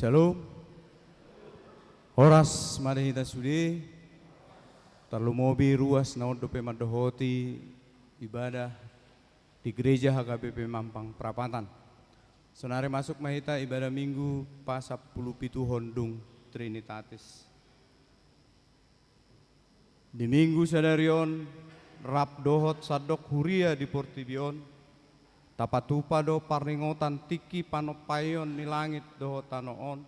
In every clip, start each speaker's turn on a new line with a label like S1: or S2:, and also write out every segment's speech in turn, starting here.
S1: Shalom. Horas marihita sudi. Terlalu mobi ruas naon dope madohoti ibadah di gereja HKBP Mampang Prapatan. Sonare masuk mahita ibadah minggu pasap puluh pitu Hondung Trinitatis. Di minggu sadarion rap dohot sadok huria di Portibion. Tapatupa do parningotan tiki panopayon ni langit dohot tanoon.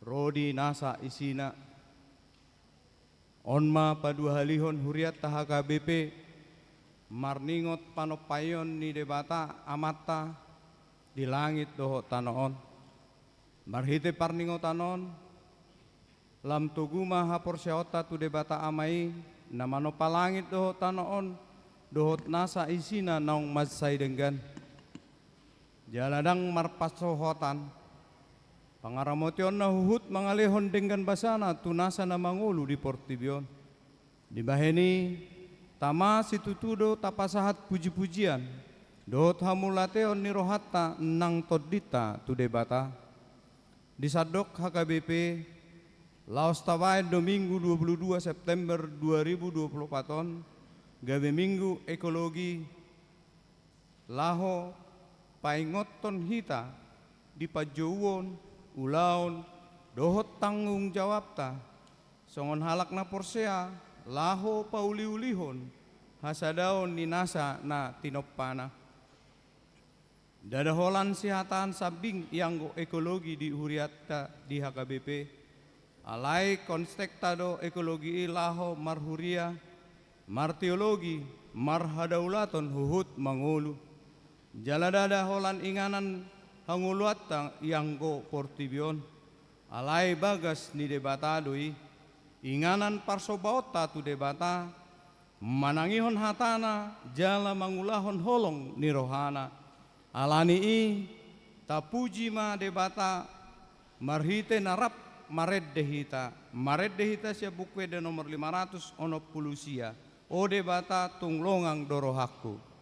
S1: Rodi nasa isina. Onma padu halihon huriat tahaga BP. Marningot panopayon ni debata amata di langit dohot tanoon. Marhite parningotanon. Lam tuguma hapor seota tu debata amai. Namano palangit dohot tanoon. Dohot nasa isina naung masay denggan. Jaladang marpasohotan pangaramotion na huhut mangalehon dengan basana tunasa na mangulu di Portibion. Di baheni tama situtudo tapasahat puji-pujian dohot hamulateon ni rohatta nang todita tu debata. Di sadok HKBP Laos Tawai Domingo 22 September 2024 gawe minggu ekologi laho paingoton hita di pajauon ulaon dohot tanggung jawab ta songon halak na porsea laho pauli-ulihon hasadaon ninasa na tinopana dadaholan sihatan sabing yang ekologi di huriatta di HKBP alai konstektado ekologi laho marhuria marteologi marhadaulaton huhut mangulu jaladada holan inganan hanguluatta yanggo Portibion alai bagas ni debata doi inganan parsobaota tu debata manangihon hatana jala mangulahon holong ni rohana alani i tapuji ma debata marhite narap mared dehita sia bukwede nomor 500 ono pulusia o debata tunglongang dorohaku.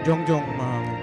S1: Jongjong mahamu.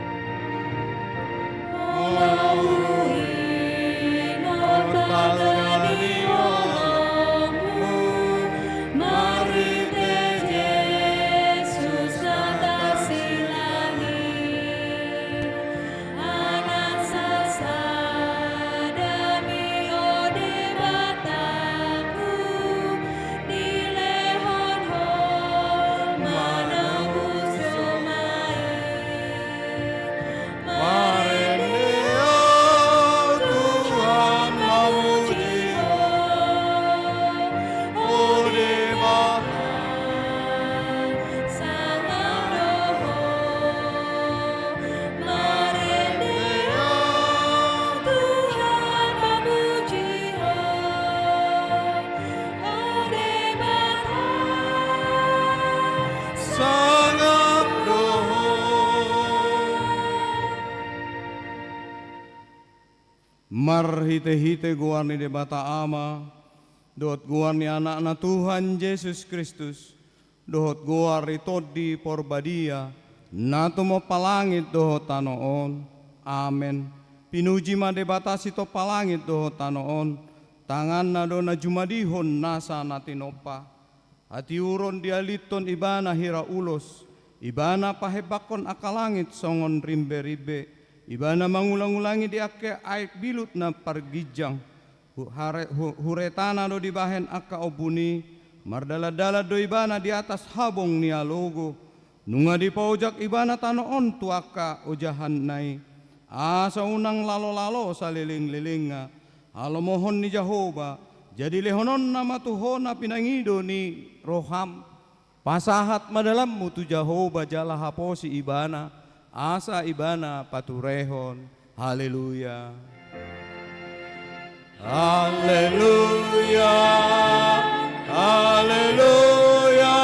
S1: Mar hite-hite guarni de bata ama, dohot guarni anak-anak Tuhan Yesus Kristus, dohot guarni todi porbadia, nato mo palangit dohot tanoon, amen. Pinuji ma de bata sito palangit dohot tanoon, tangan na do na jumadihon nasa natinopa, hati uron dialiton ibana hira ulos, ibana pahebakon akalangit songon rimbe-ribe, ibana mangulang-ulangi di ake aik bilut na pargijang. Huretana do di bahen aka obuni. Mardala-dala do ibana di atas habong ni alogo. Nunga di paujak ibana tanoon tu aka ojahan nai. Asa unang lalo-lalo sa liling-lilinga. Halo mohon ni Jehovah. Jadi lehonon nama Tuhon na pinangido ni Roham. Pasahat madalam mutu Jehovah jala haposi ibana. Asa ibana paturehon. Haleluya. Haleluya. Haleluya.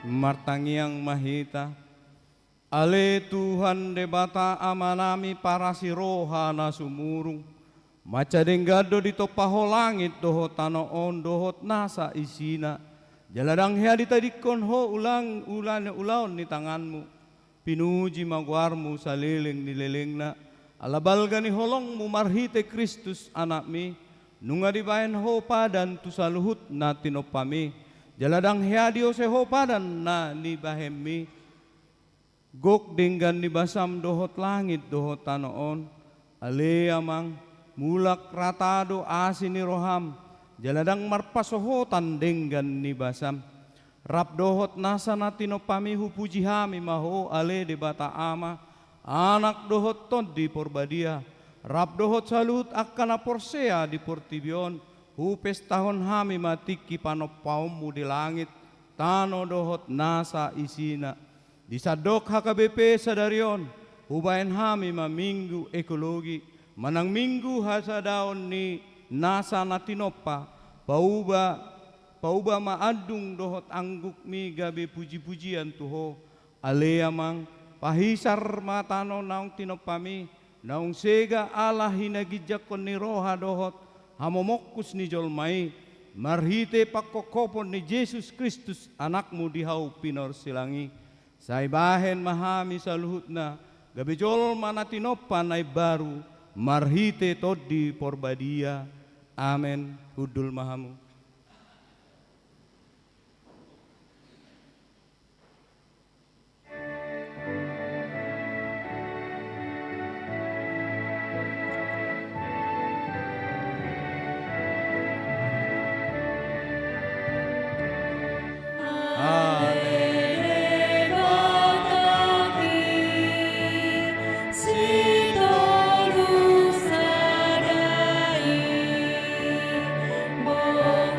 S1: Martangiang mahita. Ale Tuhan debata amanami para siroha na sumurung. Maca denggado di topaho langit dohot tanoon dohot nasa isina. Jaladang hea ditadikon ho ulang ulaon ni tanganmu. Pinuji magwarmu sa liling ni lelengna. Alabalga ni holongmu marhite Kristus anakmi. Nunga dibahen ho padan tu saluhut na tinopami. Jaladang hea diose ho padan na ni bahemmi. Gok denggan ni basam dohot langit dohot tanoon. Ale amang mulak ratado asini roham, jaladang marpasohotan denggan ni basam. Rap dohot nasa natino pamihu puji hami maho ale de bata ama, anak dohot ton di porbadia. Rap dohot salut akan aporsea di portibion, hupes tahun hami matiki panopaumu di langit, tano dohot nasa isina. Disadok HKBP sadarion, hubain hami maminggu ekologi. Manang minggu hasa daon ni nasa natinopa pauba maadung dohot angguk mi gabe puji-pujian tuho alea mang pahisar matano naung tinopami naung sega Allah hinagijakon ni roha dohot hamomokus ni jolmai marhite pakokopon ni Yesus Kristus anakmu dihau pinor silangi saibahen mahami saluhutna gabe jol manatinopa nai baru marhite todi porbadia. Amen. Hudul mahamu.
S2: Oh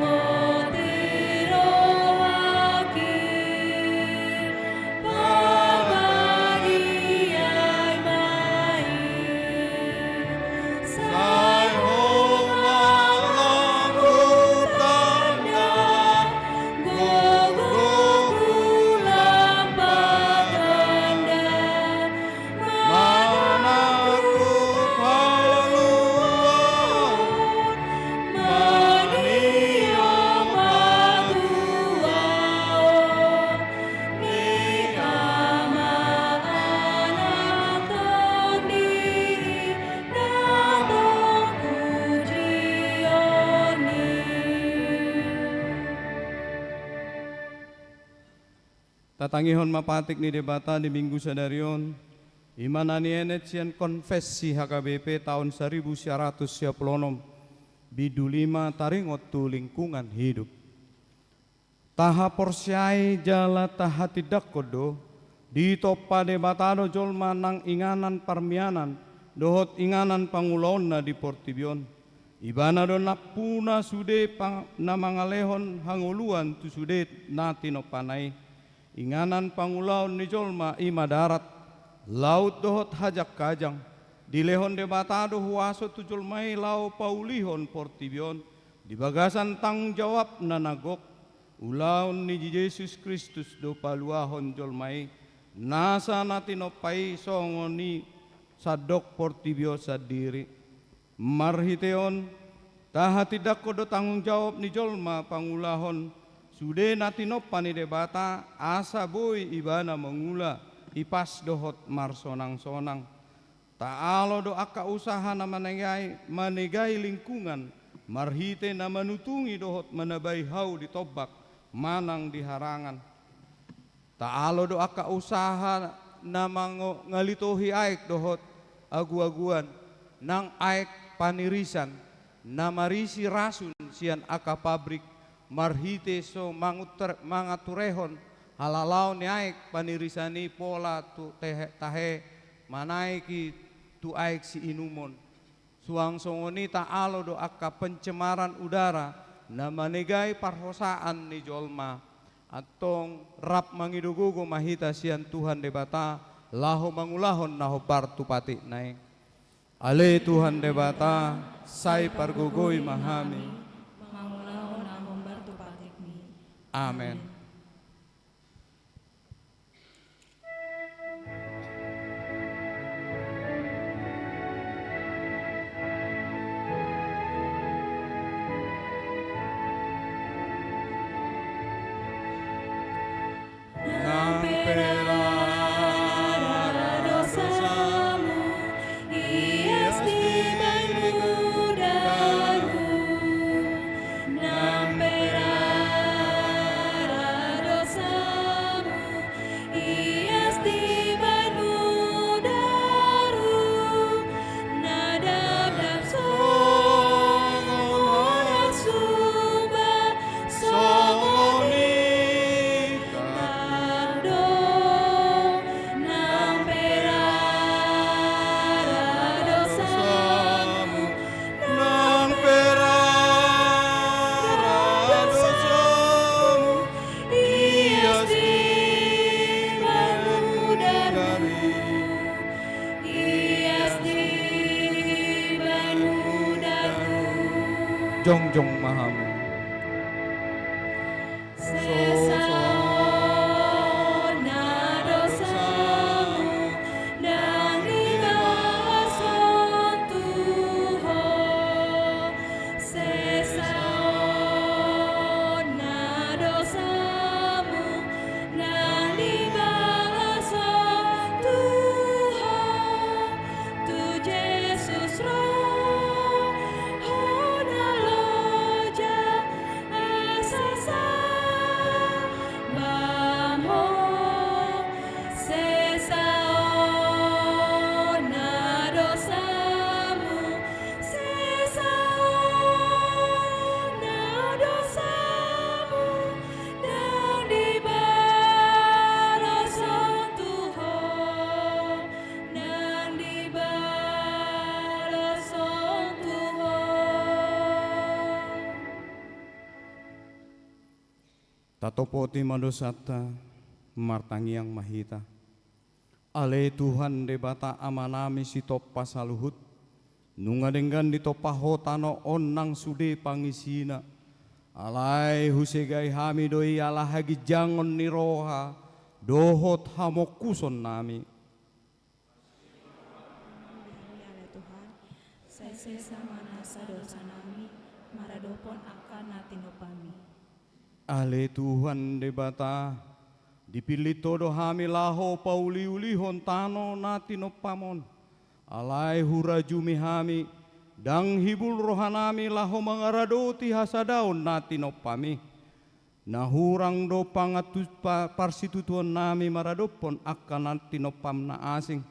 S1: tatangihon mapatik ni debata di minggu sadarion imanani enet sian konfesi HKBP tahun 1996 bidu 5 taringot tu lingkungan hidup. Taha porsyai jala taha tidak kodo di topa debatado jolma nang inganan parmianan dohot inganan pangulona di Portibion. Ibana do napuna sude na mangalehon hanguluan tu sude nati no panai. Inganan pangulaon ni jolma ima darat laut dohot hajak kajang. Dilehon debatado huaso tu jolmai lau paulihon Portibion. Di bagasan tanggung jawab nanagok ulaon ni Yesus Kristus do paluahon jolmai. Nasa nati no pai songoni sadok Portibio sadiri. Marhiteon taha tidak kodo tanggung jawab ni jolma pangulahon sude natino pani debata asa boy ibana mengula ipas dohot marsonang-sonang taalo do aka usaha na manegai lingkungan marhite na manutungi dohot manabai hau di tobak manang di harangan taalo do aka usaha na ngalitohi aik dohot agu-aguan nang aik panirisan namarisi rasun sian aka pabrik marhite so mangaturehon halalau ni aik panirisani pola tu tahe manaiki tu aik si inumon suang songoni taalo do aka pencemaran udara namanegai parhosaan ni jolma atong rap mangidugugo mahita sian Tuhan debata laho mangulahon naho partu pati naik. Ale Tuhan debata, sai pargugoi mahami.
S2: Mangulahon ahong bartu patikmi.
S1: Amen. Jongjong mahamu. Tatopoti madosata martangiang mahita. Ale Tuhan debata amanami si topa saluhut. Nungadenggan di topa hotano onang sude pangisina. Alai husegai hami doi ala hagi jangon ni roha. Dohot hamokuson nami.
S2: Tuhan, sesa manasa dosa nami, maradopon akan natinopami.
S1: Ale Tuhan debata dipilih todo hami laho pauli-ulihon tano natinopamon alai hurajumi hami dang hibul rohanami laho mangaradoti hasadaon natinopami Nahurang do pangatus parsitutuan nami maradopon akan tinopam na asing.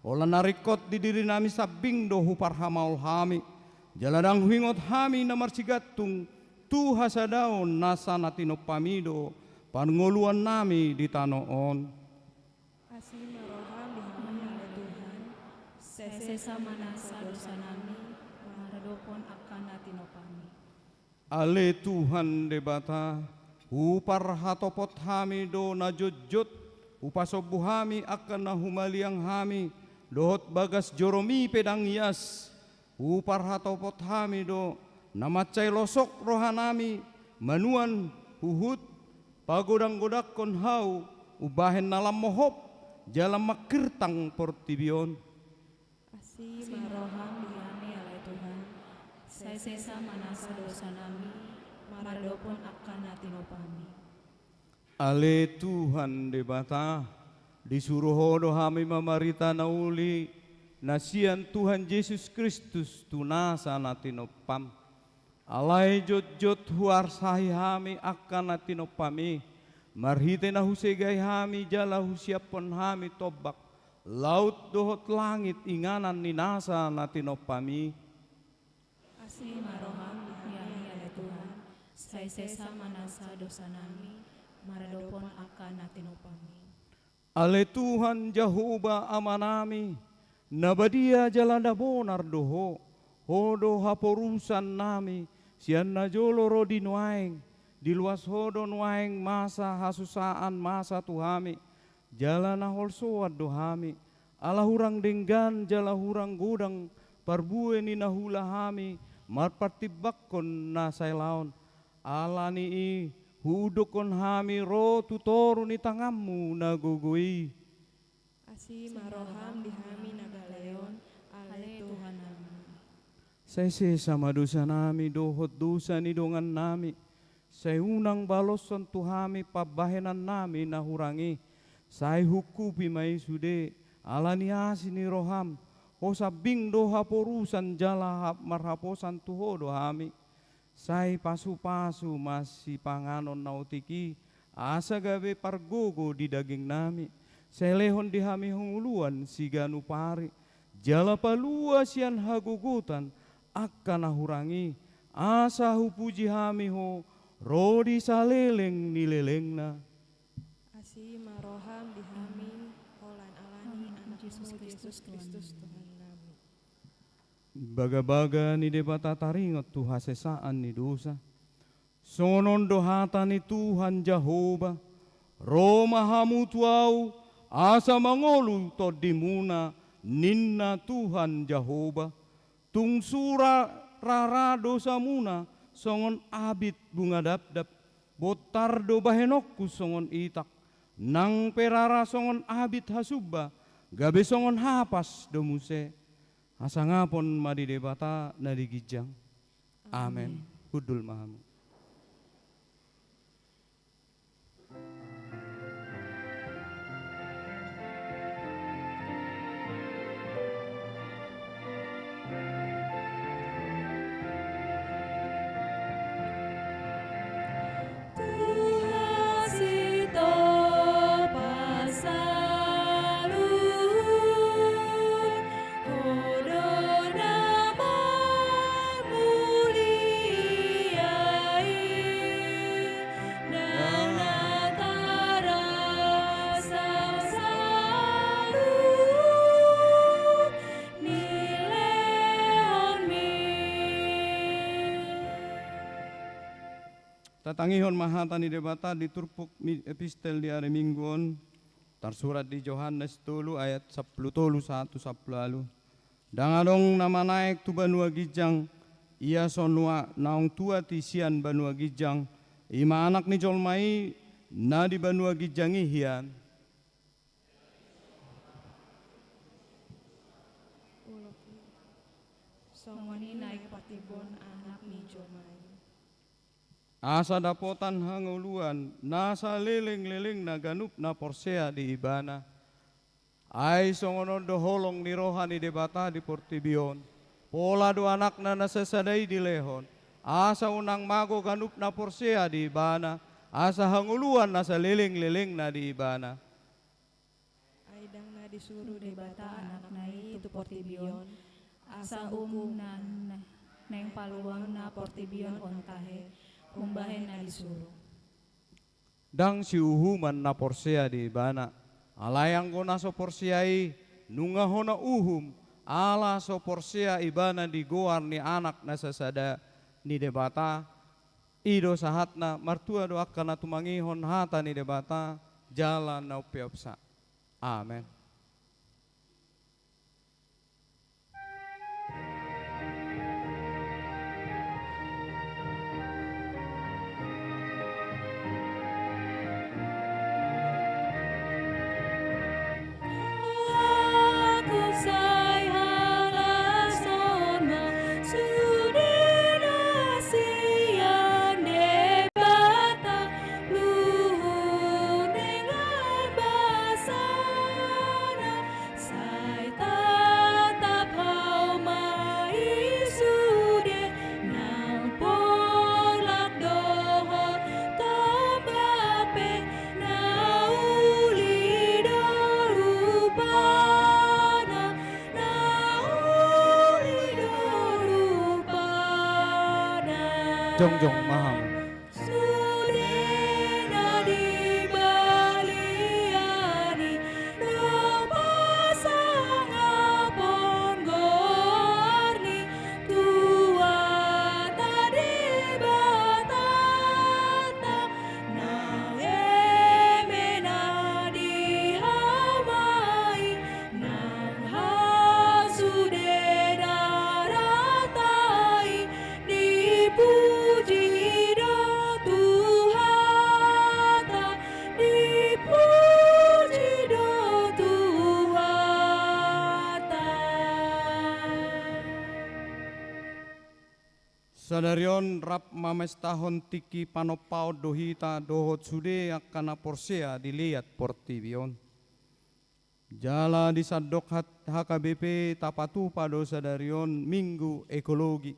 S1: Ola narikot di diri nami sabing do huparhamaul hami. Jaladang huingot hami na marsigatung tuha sadaon nasa natinopamido panguluan nami di tanoon.
S2: Kasih maroham dihami oleh Tuhan, sesesa manasa dosa nami, maradopon akan natinopami.
S1: Ale Tuhan debata, upar hatopot hami do najojot, upasobu hami akan nahumaliang hami, dohot bagas joromi pedang ias, upar hatopot hami do namacay losok rohanami, manuan huhut, pagodang-godak kon hau, ubahen nalam mohop, jalan makirtang portibion.
S2: Kasih maroham dihami oleh Tuhan, sesesa manasa dosa nami, maradopon akan natinopami.
S1: Ale Tuhan debata, disuruh hodo hami mamarita nauli, nasian Tuhan Yesus Kristus tunasa natinopam. Alai jot-jot huar sahi hami akan natinopami, marhite na husegai hami jala husiapon hami tobak, laut dohot langit inganan ninasa natinopami.
S2: Kasih maroham dihami oleh Tuhan, sesesa manasa dosa nami, maradopon akan natinopami.
S1: Ale Tuhan Jehovah amanami, nabadia jalanda bonar doho, hodo haporusan nami, sian najolo rodi nuaing, diluas hodo nuaing masa hasusaan masa tuhami, jalana holsoad dohami, ala hurang denggan jala hurang gudang, parbue ni nahula hami, marpartibakon nasay laon, ala ni hudokon hami ro tutoru ni tangamu nagugui.
S2: Kasih maroham dihami nagalayon, ale Tuhan nami.
S1: Say sama dosa nami dohot dosa ni dongan nami. Say unang baloson tuhami pabahenan nami nahurangi. Say hukupi may sude alani asini roham. O sabing doha porusan jala marhaposan tuho dohami. Say pasu-pasu masih panganon nautiki. Asa gabe pargogo di daging nami. Say lehon dihami hunguluan siganu pari. Jala palua sian hagugutan. Akan nahurangi asa hupuji hami ho rodi saleleng nilelengna.
S2: Kasih maroham dihami olan alani anak Yesus Kristus Tuhan nami.
S1: Baga-baga ni debata taringot tuha sesaan ni dosa. Sonon dohata ni Tuhan Jehovah. Roma hamu tuau asa mangolu to dimuna ninna Tuhan Jehovah. Tung sura rara dosa muna songon abit bunga dap-dap, botardo bahenokku songon itak, nang perara songon abit hasubba, gabe songon hapas domuse, asangapon madi debata nadigijang. Amen. Hudul mahamu. Tatangihon mahata ni debata diturpuk epistel di hari mingguon tersurat di Yohanes 3 ayat 10 1 dangadong nama naik tu banua gijang ia sonua naung tua tisian banua gijang ima anak ni jolmai na di banua gijang ihian
S2: Songoni naik patibon anak ni jomai.
S1: asa dapotan hanguluan nasa leleng-leleng na ganup na porsea di ibana. Ay songonon doholong ni rohani debata di portibion. Pola do anak na nasasaday di lehon. Asa unang mago ganup na porsea di ibana. asa hanguluan nasa liling-liling na di ibana.
S2: Aidang na disuruh
S3: Di bata anak na itu portibion, asa na neng paluang na portibion ontahe, umbahen na disuruh.
S1: Dang si uhuman na porsea di ibana. Alayang ko na so porsiai, nunga ho na uhum, ala so porsea ibana di goar ni anak na sasada ni debata. Ido sahat na martua do akan na tumangihon hata ni debata, jalan na upiopsa. Amen. Jongjong maham. Sadarion rap mamestahon tiki panopao dohita dohot sude akana porsea dilihat portibion. Jala disadok HKBP tapatu pado sadarion minggu ekologi.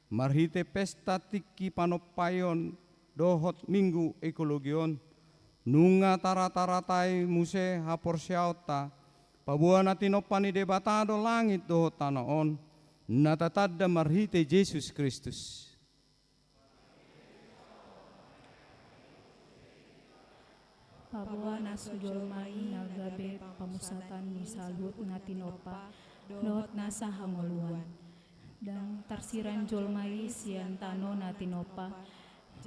S1: Marhite pesta tiki panopayon dohot minggu ekologion. Nunga tarataratai muse haporsiauta. Pabuana tinopani debatado langit dohot tanaon. Natatadda marhite Yesus Kristus.
S3: Pabuan na sujolmai nagabe pamusatan ni salut na tinopa, dohot nasa hangoluan. Dang tarsiran jolmai sian tano na tinopa,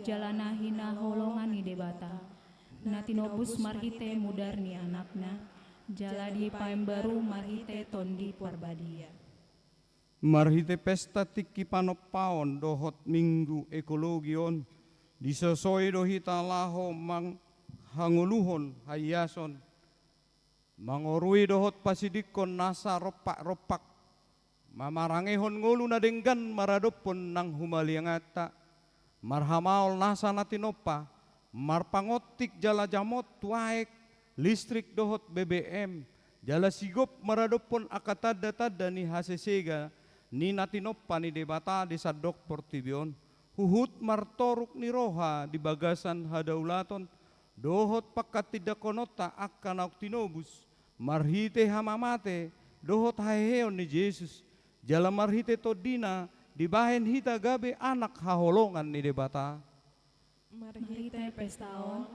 S3: jalana hina holongan ni debata. Na tinobus marhite mudar ni anakna, jala di paembaru marhite tondi parbadia.
S1: Marhite pesta tiki panopaon dohot minggu ekologion. Disosoi dohita laho mang hanguluhon hayason. Mangorui dohot pasidikon nasa ropak-ropak. Mamarangehon ngulu na denggan maradopon nang humaliangata. Marhamaol nasa natinopa. Marpangotik jala jamot tuaek. Listrik dohot BBM. Jala sigop maradopon akatada-tada ni hasesega. Ni natinopa ni debata di sadok portibion. Huhut martoruk ni roha di bagasan hadaulaton. Dohot pakat tidak konota akan tinobus. Marhite hamamate dohot haheon ni Yesus. Jala marhite todina dibahen hita gabe anak haholongan ni debata.
S3: Marhite pestaon,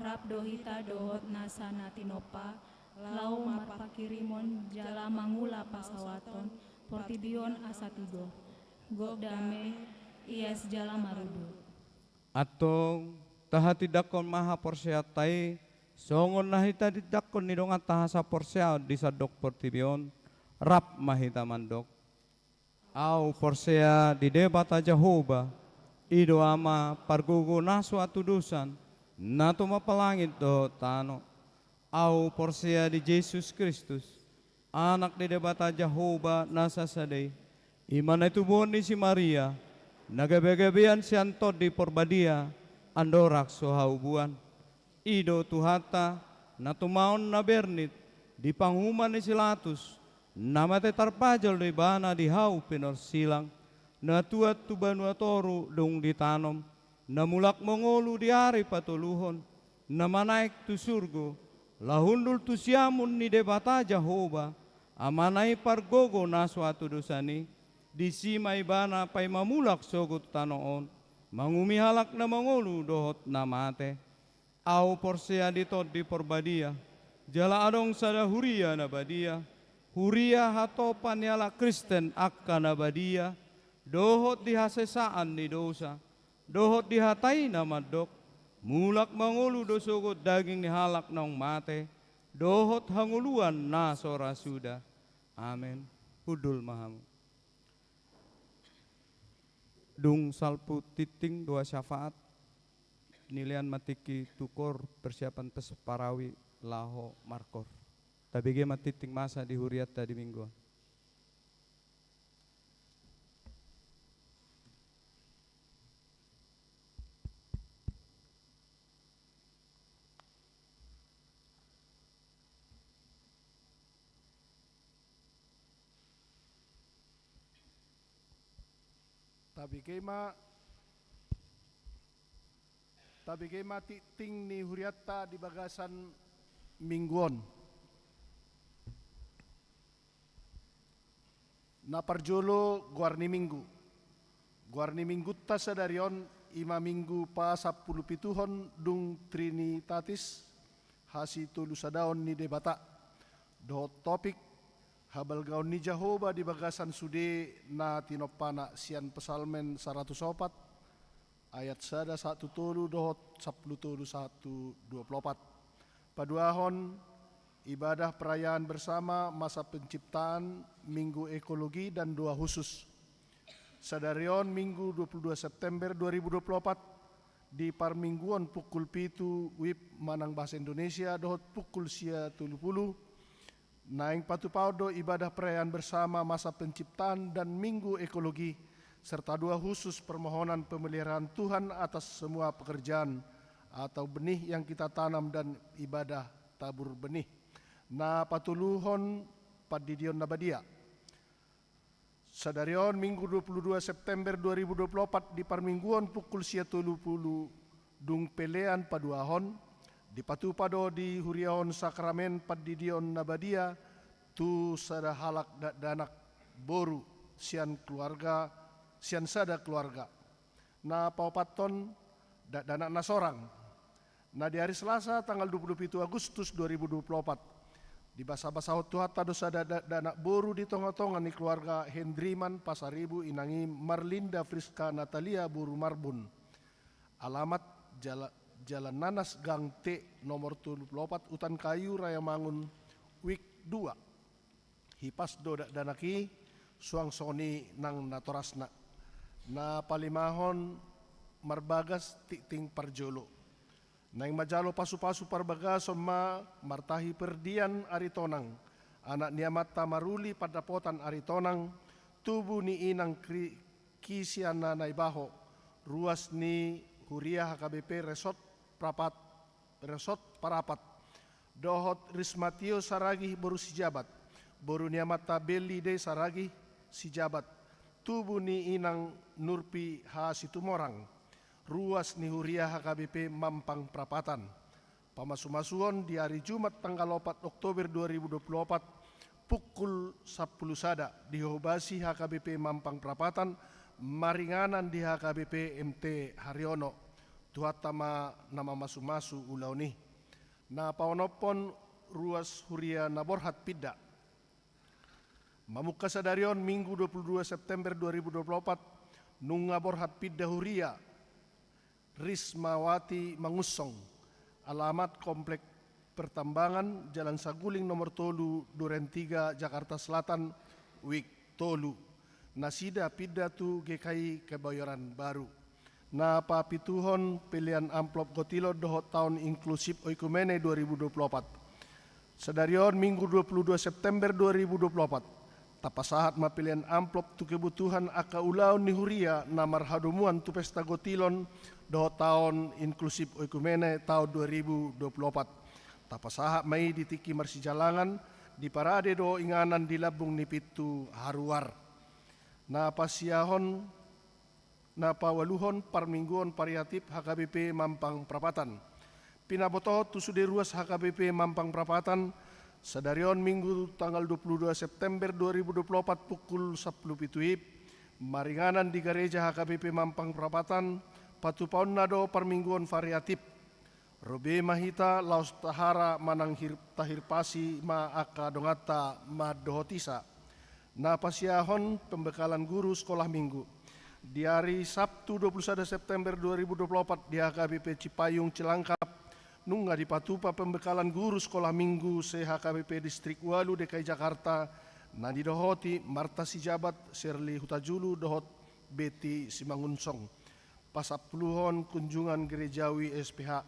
S3: rap dohita dohot nasa natinopa, lau marpakirimon jala mangula pasawaton, portibion asatido, gok dame, ies jala marudu.
S1: Atong taha tidakon maha porseatai, songon nahita didakon ni donga taha sa porsea di sadok portibion, rap mahita mandok. Au porsea di debata Jehovah, ido ama pargugo nasu atudusan, nato mapalangit do tano. Au porsea di Yesus Kristus, anak di debata Jehovah nasa sadai. Iman itu boni si Maria, nagabegabian si Antod di porbadia, andorak sohaubuan. Ido tuhata, natumaon na bernit, di panghuman ni silatus, namate tarpajal di bana di hau pinor silang, natuat tu banua toru dong ditanom, namulak mongolu di hari patuluhon, namanaik tu surgo, lahundul tu siamun ni debata Jehovah, amanai pargogo na suatu dosani, disimai bana pai mamulak sogut tanoon, mangumihalak na mongolu dohot na mate, au porsea ditot di porbadia, jala adong sada huria na badia, huria hatopan yala Kristen akka na badia, dohot dihasesaan ni dosa, dohot dihatai na madok, mulak mangulu dosogot daging ni halak nong mate, dohot hanguluan na sora suda. Amen. Hudul mahamu. Dung salpu titing dua syafaat, nilian matiki tukor persiapan peseparawi laho markor. Tabige matiting masa di huriat tadi minggu.
S4: Tabi kema titing ni huriatta di bagasan mingguon. Na parjolo guarni minggu ta sadarion ima minggu pa 17 dung Trinitatis hasi tulu sadaon ni debata. Dohot topik habal gaon ni Jehovah di bagasan sude na tinopana sian pesalmen 104 ayat sada 1 tolu dohot 10 tolu 1 24. Paduahon ibadah perayaan bersama masa penciptaan, minggu ekologi dan doa khusus. Sadarion minggu 22 September 2024 di parmingguan pukul pitu WIB Manang Bahasa Indonesia dohot pukul sia 30 naing patupaudo ibadah perayaan bersama masa penciptaan dan minggu ekologi serta doa khusus permohonan pemeliharaan Tuhan atas semua pekerjaan atau benih yang kita tanam dan ibadah tabur benih. Na patuluhon padidion nabadia. Sadarion minggu 22 September 2024 di parmingguan pukul sia 30 dung pelean paduahon di patupado di huriaon sakramen padidion nabadia tu sada halak danak boru sian keluarga sian sada keluarga na paupaton danak nasorang na di hari Selasa tanggal 27 Agustus 2024 di basa-basa tuhat dosa danak boru di tonga-tonga ni keluarga Hendriman Pasaribu inangi Marlinda Friska Natalia Buru Marbun. Alamat Jalan Nanas Gang T nomor 24 Utan Kayu Raya Mangun Wik 2 Hipas do danaki suang soni nang natorasna na palimahon marbagas titing parjolo nang majalo pasu-pasu parbagas ma martahi perdian aritonang anak niamat tamaruli padapotan aritonang tubuh ni inang kisiana naibaho ruas ni Huria HKBP Resort Parapat dohot Rismatio Saragi boru sijabat boru niamat tabeli de Saragi sijabat tubuh ni inang Nurpi H Situmorang ruas ni Huria HKBP Mampang Prapatan pamasumasuon di hari Jumat tanggal 4 Oktober 2024 pukul 10 sada di Hobasi HKBP Mampang Prapatan maringanan di HKBP MT Haryono tuhatama nama masu-masu ulau ni na paonopon ruas Huria Naborhat Pidda mamuka sadarion minggu 22 September 2024 nunga Borhat Pidda Huria Rismawati Mangusong alamat komplek Pertambangan Jalan Saguling nomor tolu Duren 3 Jakarta Selatan Wik Tolu nasida Pidda tu GKI Kebayoran Baru na papituhon pilihan amplop gotilo dohot tahun inklusif oikumene 2024 sadarion minggu 22 September 2024 tapasahat ma pilihan amplop tu kebutuhan aka ulau ni Huria na marhadumuan tu pesta gotilon dohot tahun inklusif oikumene tahun 2024 tapasahat mai ditiki marsijalangan di parade do inganan di labung ni pitu haruar na pasiahon na pawaluhon parmingguon variatif HKBP Mampang Prapatan. Pinabotohot tusude ruas HKBP Mampang Prapatan sedarion Minggu tanggal 22 September 2024 pukul 10 pituip maringanan di gereja HKBP Mampang Prapatan patupaon nado parmingguon variatif robe mahita laos tahara manang tahirpasi ma aka dongata ma dohotisa na pasiahon pembekalan guru sekolah minggu di hari Sabtu 21 September 2024 di HKBP Cipayung Cilangkap nungga di patupa pembekalan guru sekolah minggu se-HKBP Distrik Walu DKI Jakarta na didohoti Marta Sijabat Shirley Hutajulu dohot Betty Simangunsong pasapuluhon kunjungan gerejawi SPH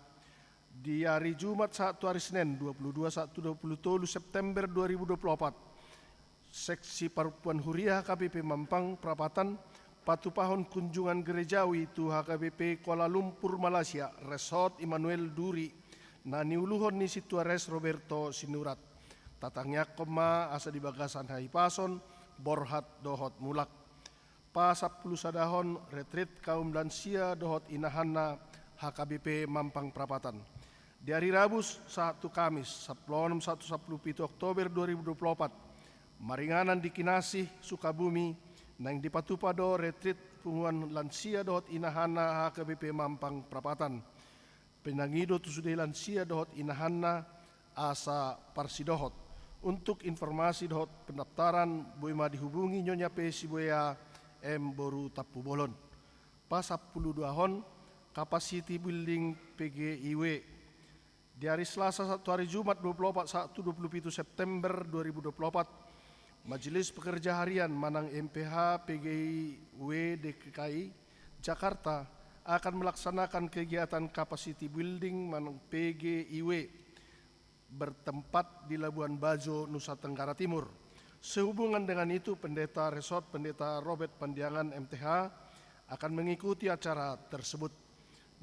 S4: di hari Jumat 1 hari Senin 22 September 2024 seksi Parupuan Huria HKBP Mampang Prapatan patupahon kunjungan gerejawi tu HKBP Kuala Lumpur Malaysia Resort Immanuel Duri na niuluhon ni Situares Roberto Sinurat tatangnya koma asa di bagasan Haipason Borhat dohot mulak pasapulu sadahon retreat kaum lansia dohot inahana HKBP Mampang Prapatan di hari Rabu 1 Kamis 1 Oktober 2024 maringanan di Kinasih Sukabumi nang dipatupado retreat punguan lansia dohot inahana HKBP Mampang Prapatan penangido tusude lansia dohot inahana asa parsidohot untuk informasi dohot pendaftaran boima dihubungi Nyonya P. Sibuya M. Boru Tapu Bolon pasapulu duahon capacity building PGIW di hari Selasa 1 hari Jumat 27 September 2024 Majelis Pekerja Harian Manang MPH PGIW DKI Jakarta akan melaksanakan kegiatan capacity building Manang PGIW bertempat di Labuan Bajo, Nusa Tenggara Timur. Sehubungan dengan itu, Pendeta Resort Pendeta Robert Pandiangan MTH akan mengikuti acara tersebut.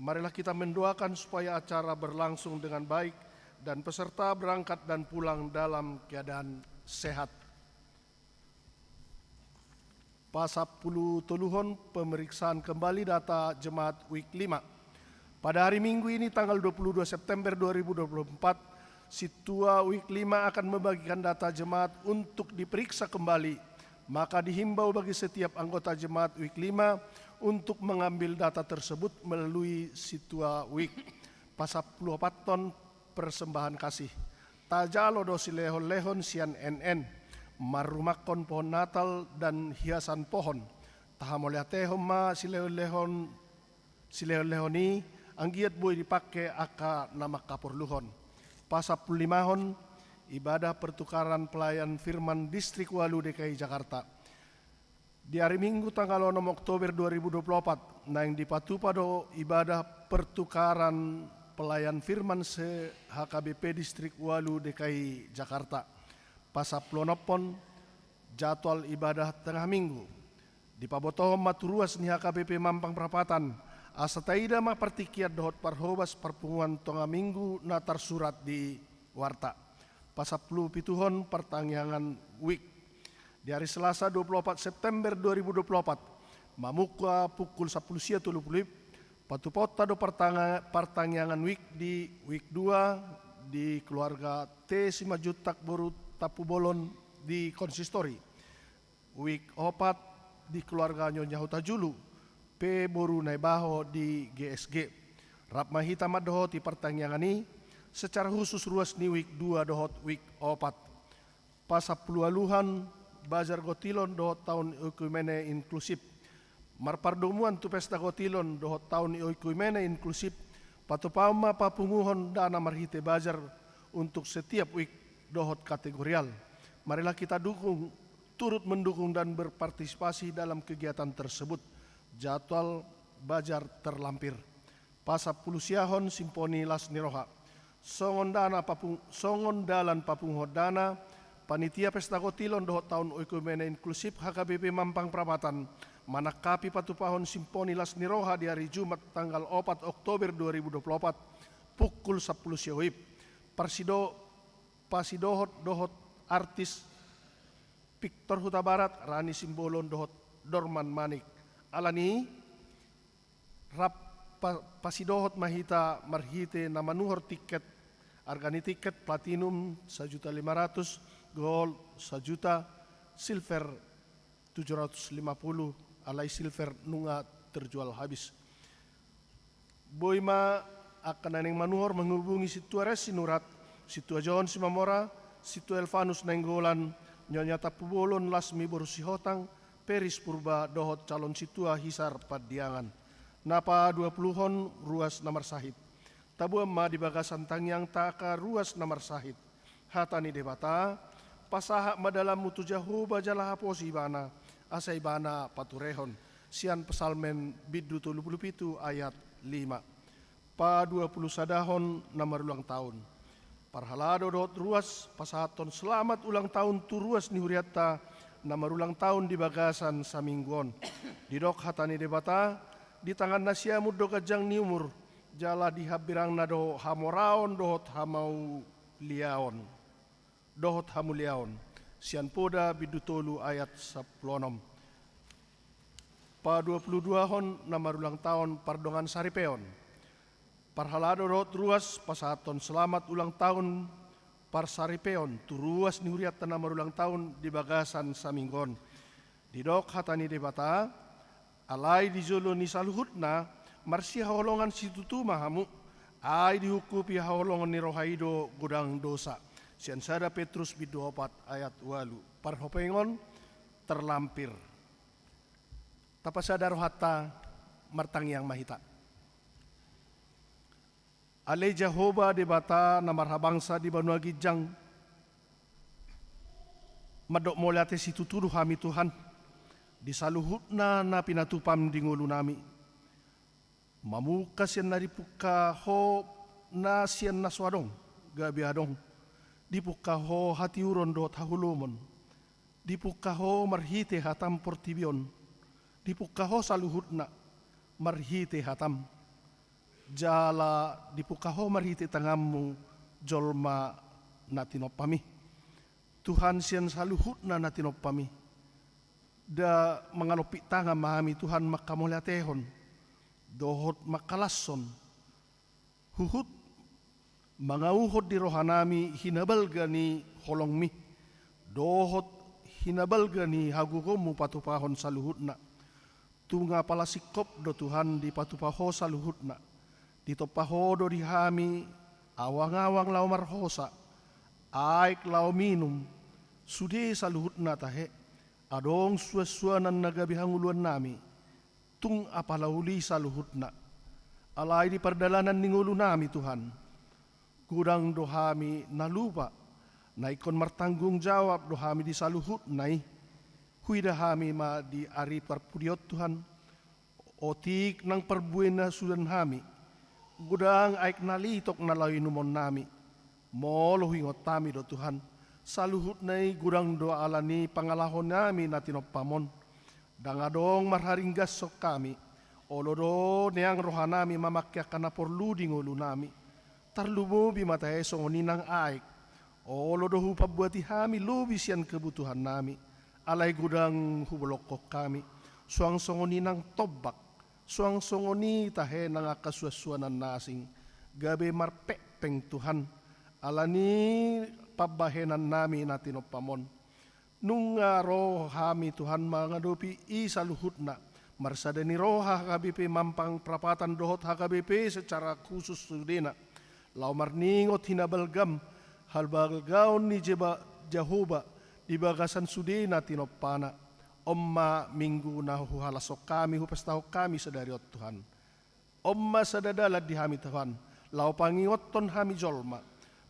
S4: Marilah kita mendoakan supaya acara berlangsung dengan baik dan peserta berangkat dan pulang dalam keadaan sehat. Pasapulu toluhon pemeriksaan kembali data jemaat week 5. Pada hari Minggu ini tanggal 22 September 2024, Situa week 5 akan membagikan data jemaat untuk diperiksa kembali. Maka dihimbau bagi setiap anggota jemaat week 5 untuk mengambil data tersebut melalui Situa week. Pasapulu ton persembahan kasih. Tajalo dosi lehon-lehon sian NN. Marumakon pohon Natal dan hiasan pohon. Tahamoleatehom ma silehon-lehoni anggiat boy dipakai aka nama kapurluhon. Pasapul 5 ibadah pertukaran pelayan firman Distrik Walu DKI Jakarta. Di hari Minggu tanggal 6 Oktober 2024 nang dipatupado ibadah pertukaran pelayan firman se HKBP Distrik Walu DKI Jakarta. Pasaplonopon jadwal ibadah tengah minggu di pabotohom maturuas ni HKBP Mampang Prapatan asa taida ma partikiat dohot parhobas perpunguan tengah minggu natar surat di warta pasaplu pituhon pertangyangan week di hari Selasa 24 September 2024 mamuka pukul 10.30 patupota do pertangyangan week di week 2 di keluarga T. Simajutak Boru Tapu Bolon di konsistori. Week 4 di keluarga Nyonya Hutajulu. P. Boru Naibaho di GSG. Rap mahita madohot di pertangyangan ini secara khusus ruas ni week 2 dohot week 4. Pasapulualuhan Bazar Gotilon dohot tahun Oikumene inklusif. Marpardomuan tu pesta Gotilon dohot tahun Oikumene inklusif. Patupama papunguhon dana marhite bazar untuk setiap week dohot kategorial. Marilah kita turut mendukung dan berpartisipasi dalam kegiatan tersebut. Jadwal bajar terlampir. Pasapulu siahon Simponi Las Niroha. Songon dalan papung hodana. Panitia Pesta Gotilon dohot tahun Oikumene inklusif HKBP Mampang Prapatan. Manakapi patupahon Simponi Las Niroha di hari Jumat tanggal 4 Oktober 2024 pukul 10 siang. Pasidohot dohot artis Victor Huta Barat Rani Simbolon dohot Dorman Manik alani rap pasidohot mahita marhite na manuhor tiket, argani tiket platinum 1.500.000, gold 1.000.000, silver 750, alay silver nunga terjual habis. Boima akan aneng manuhor menghubungi situa res sinurat, situa John Simamora, situa Elvanus Nenggolan, Nyonya Tapubolon Lasmi Borusihotang, Peris Purba dohot calon situa hisar padiangan. Napa 20 ruas namar sahid. Tabu emma di bagasan tangyang taka ruas namar sahid. Hatani debata, pasaha madalam mutu jahu bajalah posi bana, asai bana paturehon. Sian pesalmen biddu 37 ayat 5. Pa 20 sadahon namar ulang tahun. Parhalado dohot ruas pasahaton selamat ulang tahun tu ruas ni huriatta namar ulang tahun di bagasan saminggon. Didok hatani debata, di tangan nasia muddo kajang ni umur, jala dihabirang nado hamoraon dohot hamau liaon. Dohot hamu liaon. Sian poda bidutolu ayat 10. Pa 22 hon namar ulang tahun pardongan saripeon. Parhalado dohot ruas pasaton selamat ulang tahun par saripeon tu ruas ni huriat namar ulang tahun di bagasan saminggon. Didok hatani debata, alai di jolo ni saluhutna marsi haholongan situtu mahamu, ai dihukupi haholongan ni rohaido gudang dosa. Sian sada Petrus bidu 4 ayat 8. Parhopengon terlampir. Tapasada rohata martang yang mahita. Ale Jehovah debata namar habangsa di Banua Gijang. Madok moliate situtudu hami Tuhan. Disaluhutna na pinatupam di ngulu nami. Mamuka sian naripuka ho na sian naswadong gabi adong. Dipuka ho hati uron dot hahulumon. Dipuka ho marhite hatam portibion. Dipuka ho saluhutna marhite hatam. Jala dipuka ho marhite tangamu jolma natinopami. Tuhan sian saluhutna natinopami. Da mangalopi tanga mahami Tuhan makamuliatehon. Dohot makalasson. Huhut mangauhot di rohanami hinabalga ni holongmi. Dohot hinabalga ni hagugomu patupahon saluhutna. Tunga palasikop do Tuhan di patupaho saluhutna. Ditopaho do dihami awang-awang lau marhosa. Aik lau minum. Sude saluhutna tahe. Adong suas-suanan nagabihang uluan nami. Tung apalauli saluhutna. Alai di perdalanan ningulu nami Tuhan. Gudang dohami nalupa. Naikon martanggung jawab dohami di saluhut nai. Huidahami ma di ari parpudiot Tuhan. Otik nang perbuena sudan hami. Gudang aik nalitok nalawi numon nami. Molo hingot tami do Tuhan. Saluhut nai gudang doa alani pangalahon nami natinopamon. Dangadong marharinggas sok kami. Olodo neang rohanami mamakya kanapor ludi ngulu nami. Tarlumo bimatahe songoninang aik. Olodo hupabuati hami lubi sian kebutuhan nami. Alay gudang hubolokok kami. Suang songoninang tobak. Suang songoni tahe nang akasuasuanan nasing. Gabe marpekpeng Tuhan. Alani pabahenan nami natinopamon. Nung roh hami Tuhan mangadopi isaluhutna. Marsada ni roha HKBP mampang perapatan dohot HKBP secara khusus sudena. Lau marningot hinabalgam halbalgaon ni Jehovah di bagasan sudena tinopana. Omma minggu nahu halasok kami hupestahok kami sedariot Tuhan. Omma sadadalat di hami Tuhan. Lau pangingoton hami jolma.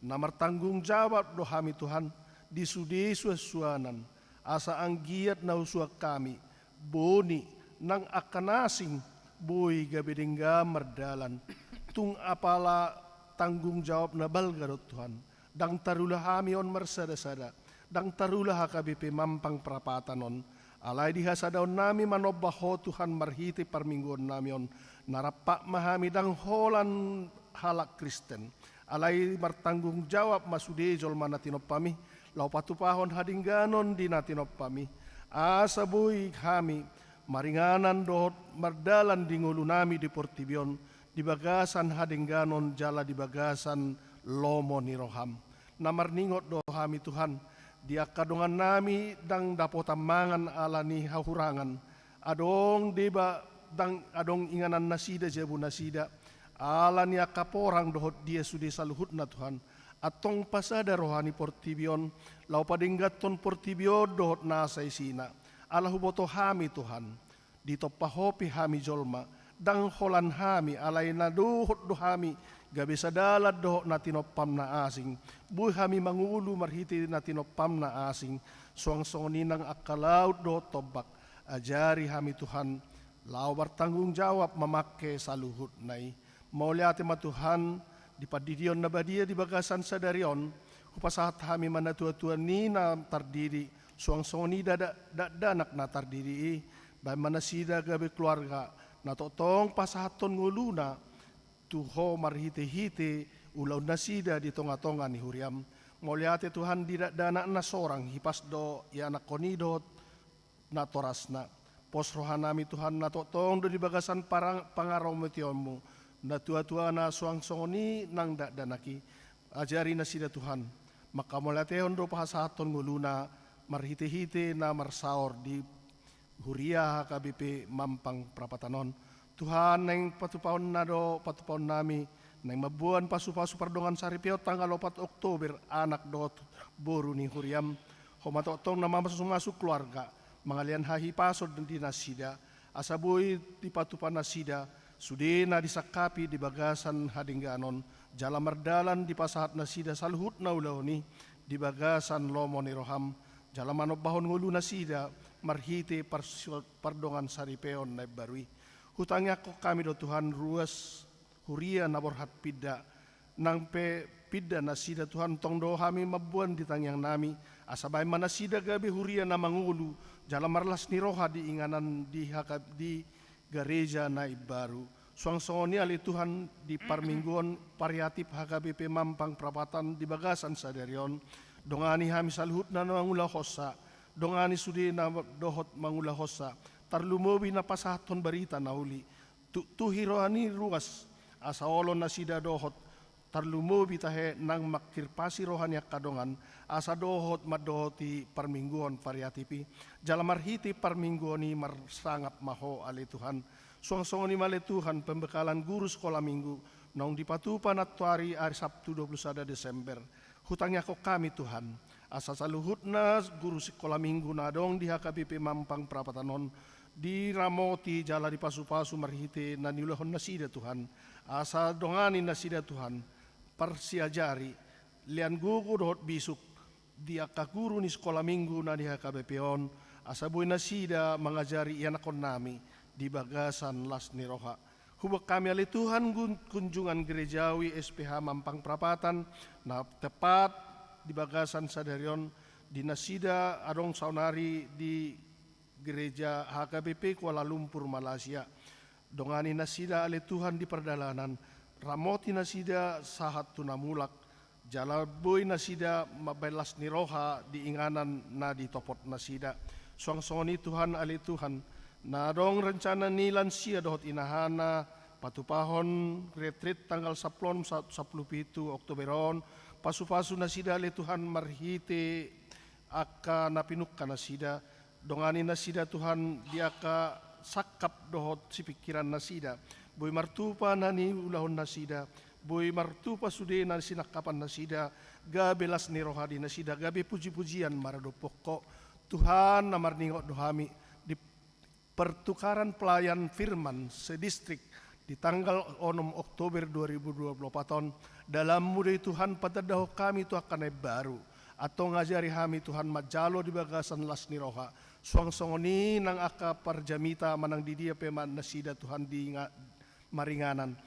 S4: Namar tanggung jawab do hami Tuhan. Di sudi suasuanan. Asa anggiat nahu suak kami. Boni nang akan asing boy gabedengga merdalan tung apala tanggung jawab na balgarot Tuhan dang tarulah hami on mersada-sada dang tarulah HKBP mampang perapatanon alai dihasadaon nami manobaho Tuhan marhiti parmingguan nami on narapak mahami dang holan halak Kristen alai martanggung jawab masude jolma natinopami lau patupahon hadingganon di natinopami asa boy kami maringanan dohot mardalan di ngulu nami di Portibion, di bagasan hadengganon jala di bagasan lomo ni roham. Namarningot dohami Tuhan, dia kadongan nami dang dapotamangan ala ni hahurangan, adong deba dang adong inganan nasida jebu nasida, ala ni akaporang dohot dia sudi saluhut na Tuhan, atong pasada rohani Portibion, lau padinggaton Portibion dohot nasa isina, ala huboto hami Tuhan, dito pahopi hami jolma, dang holan hami alay na dohot dohami, gabi sadalad dohot na tinopam na asing, buhay hami mangulu marhiti na tinopam na asing, suang-suangin ng akalaut dohot tobak, ajari hami Tuhan, lau bertanggung jawab memakai saluhut nai, mauliati ma Tuhan, di padidion na badia di bagasan sadarion, hupasahat hami mana tua-tua ni na tardiri, suang-suangin danak na tardiri, bayi mana sida gabi keluarga, na totong pasahaton nguluna, tuho marhite-hite ulaw na sida di tonga-tonga ni huriam. Mauliate Tuhan di dana na sorang hipas do ya anak konidot na toras na. Pos rohanami Tuhan na totong do di bagasan pangaraw metiomu. Na tua-tua na suang songoni nang danaki. Ajari na sida Tuhan. Maka mauliateon do pasahaton nguluna marhite-hite na marsaor di huria KBP Mampang Prapatanon. Tuhan nang patupahon na do patupahon nami nang mabuan pasu-pasu pardongan saripio tanggal 4 Oktober anak dot boru ni huriam homatotong na masuk keluarga mangalian hahi pasod di nasida asaboy di patupan nasida sudena disakapi di bagasan hadingganon jala mardalan di pasahat nasida saluhut na ulawni di bagasan lomo ni roham jala manobahon ngulu nasida marhite pardongan saripeon na barui. Hutangnya ko kami do Tuhan ruas huria naborhat pida nang pe pida nasida Tuhan tong do kami mabuan di tangyang nami asabay manasida gabi huria na mangulu jala marlas ni roha di inganan di hakab di gereja na ibaru suang-suang ni ali Tuhan di parmingguan pariatip HKBP Mampang Prapatan di bagasan sadarion dongani hami saluhut na mangula hosa dongani sudi na dohot mangula hosa tarlumobi na pasahaton barita na uli. Tuhiroani ruas asaolon na sida dohot tarlumobi tahe nang makirpasi rohani kadongan asa dohot madohoti parmingguan variatipi. Jalamarhiti parmingguan ni marsangap maho ali Tuhan. Suang-suang ni mali Tuhan pembekalan guru sekolah minggu nong dipatupan at tuari hari Sabtu 21 Desember. Hutangnya ko kami Tuhan. Asa saluhut na guru sekolah minggu na dong di HKBP Mampang Prapatanon di ramoti jala di pasu-pasu marhite na nilahon na sida Tuhan asa dongani na sida Tuhan parsiajari lian gugu dohot bisuk di akakuru ni sekolah minggu na di HKBP-on asa buy na sida mengajari ianakon nami di bagasan las ni roha hubak kami ali Tuhan kunjungan gerejawi SPH Mampang Prapatan na tepat di bagasan sadarion di nasida adong saunari di gereja HKBP Kuala Lumpur Malaysia dongani nasida ale Tuhan di perdalanan ramoti nasida sahat tunamulak jalaboy nasida mabelas ni roha di inganan na di topot nasida suang-songoni Tuhan ale Tuhan na dong rencana nilan sia dohot inahana patupahon retreat tanggal 10 Oktoberon pasu-pasu nasida ale Tuhan marhite aka napinukkan nasida dongani nasida Tuhan dia ka sakap dohot si pikiran nasida boy martupa nani ulahon nasida boy martupa sude na sinakapan nasida gabelas ni rohadi nasida gabe puji-pujian marado pokok Tuhan namarningot dohami di pertukaran pelayan firman sedistrik di tanggal 6 Oktober 2024 dalam mudai Tuhan patadaho kami tu akan baru atau ngajari kami Tuhan majalo di bagasan las ni roha suang-songoni nang aka parjamita manang di dia peman nasida Tuhan di maringanan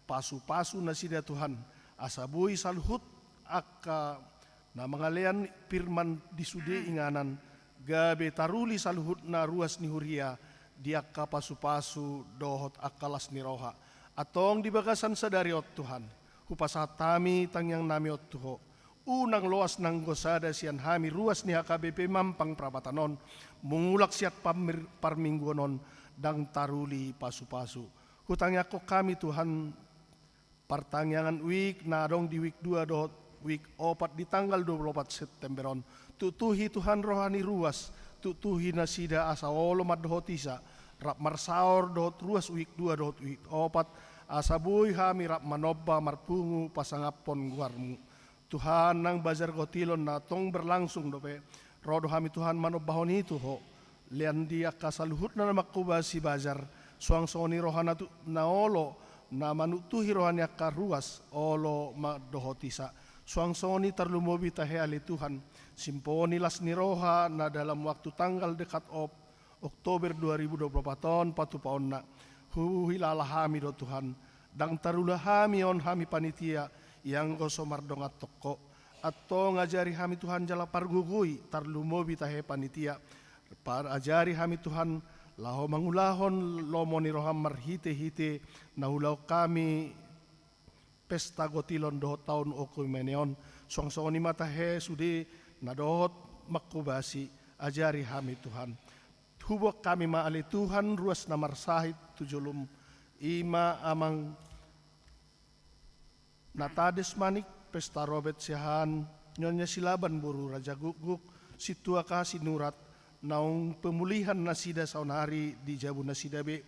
S4: pasu-pasu nasida Tuhan asabui salhut aka na mangalian firman di sude inganan gabe taruli salhut na ruas ni huria dia ka pasu-pasu dohot akalas ni roha atong di bagasan sadariot Tuhan hupasatami tangyang nami ot tuho unang loas ng gosada siyan hami ruas ni HKBP Mampang Prapatanon, mungulak siyat parmingguanon dang taruli pasu-pasu. Hutangnya ko kami Tuhan, pertangyangan week na dong di week 2 dot week 4 di tanggal 24 Septemberon. Tutuhi Tuhan rohani ruas, tutuhi na sida asa olo madhotisa, rap marsaor dot ruas week 2 dot week 4, asabuy hami rap manobba marpungu pasangapon guarmu. Tuhan nang bazar gotilon na tong berlangsung dope, rodo hami Tuhan manobahon itu ho, lian dia kasaluhut na makubasi bazar, suang soni rohana tu na olo, na manutuhi rohani akaruas olo madohotisa. Suang soni terlumobi tahe ali Tuhan, simponi las ni roha na dalam waktu tanggal dekat Oktober 2024 tahun patu paon na huhilalah hami do Tuhan, dang tarulah hami on hami panitia yang gosomar dongat toko atau ngajari hami Tuhan jala pargugui tarlumobi tahe panitia par ajari hami Tuhan laho mangulahon lomoni roham marhite-hite nahulau kami pesta gotilon dohot tahun okui meneon suang-suang ni matahe sudi na dohot makubasi ajari hami Tuhan hubok kami maali Tuhan ruas namar sahid tujulum ima amang natades manik pesta robet sihan nyonya silaban buru raja guguk situa kasih nurat naung pemulihan nasida saun hari di jabu nasida be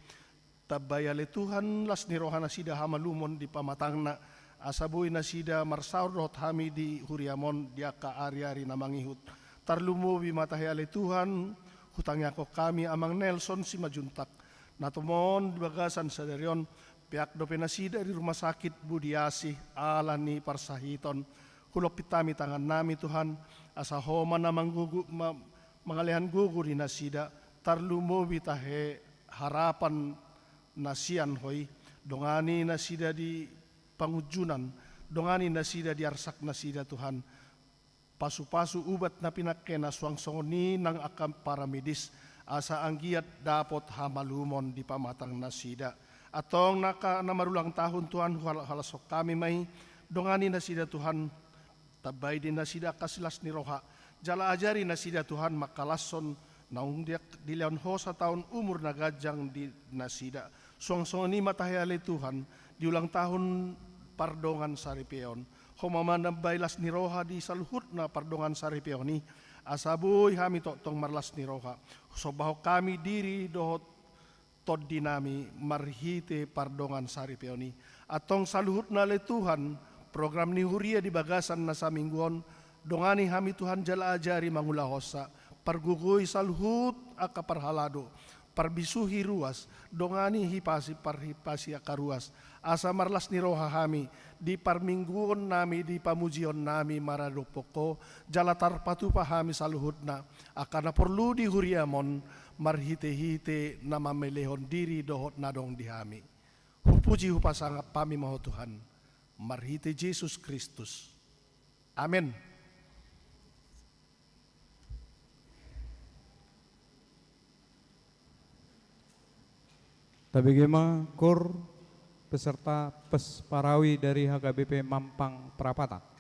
S4: tabayale Tuhan las ni rohana sida hamalumon di pamatangna asabui nasida marsaur roh hami di huriamon diaka ari-ari namangihut tarlumo bimatahale Tuhan hutangnya ko kami amang Nelson si majuntak natumon di bagasan sadarion pihak dope nasida di rumah sakit Budiasih alani parsahiton hulok pitami tangan nami Tuhan asa homa na mangalihan gugur di nasida tarlumo bitahe harapan nasian hoi dongani nasida di pangujunan dongani nasida di arsak nasida Tuhan pasu-pasu ubat na pinakena suang songoni nang akam para medis asa anggiat dapot hamalumon di pamatang nasida atong namarulang tahun Tuhan halasok kami may dongani nasida Tuhan tabay din nasida kasilas ni roha jala ajari nasida Tuhan makalason naung dia dileon ho sa tahun umur nagajang di nasida suang ni matahayali Tuhan di ulang tahun pardongan saripeon homamandam bailas ni roha di saluhut na pardongan saripeon ni asabuy hami tong marlas ni roha sobaho kami diri dohot tod dinami marhite pardongan saripeon ni atong saluhut na le Tuhan program ni huria di bagasan na sa mingguon dongani hami Tuhan jala ajari mangulahosa pargugoy saluhut akaparhalado parbisuhi ruas dongani parhipasi akaruas asa marlas ni roha hami di parmingguon nami di pamujion nami maradopoko jala tarpatupa hami saluhut na akana perlu di huriamon marhite-hite na mamelehon diri dohot nadong di hami hupuji hupasangap pami maho Tuhan marhite Yesus Kristus amen.
S1: Tabigema kur peserta pesparawi dari HKBP Mampang Prapata.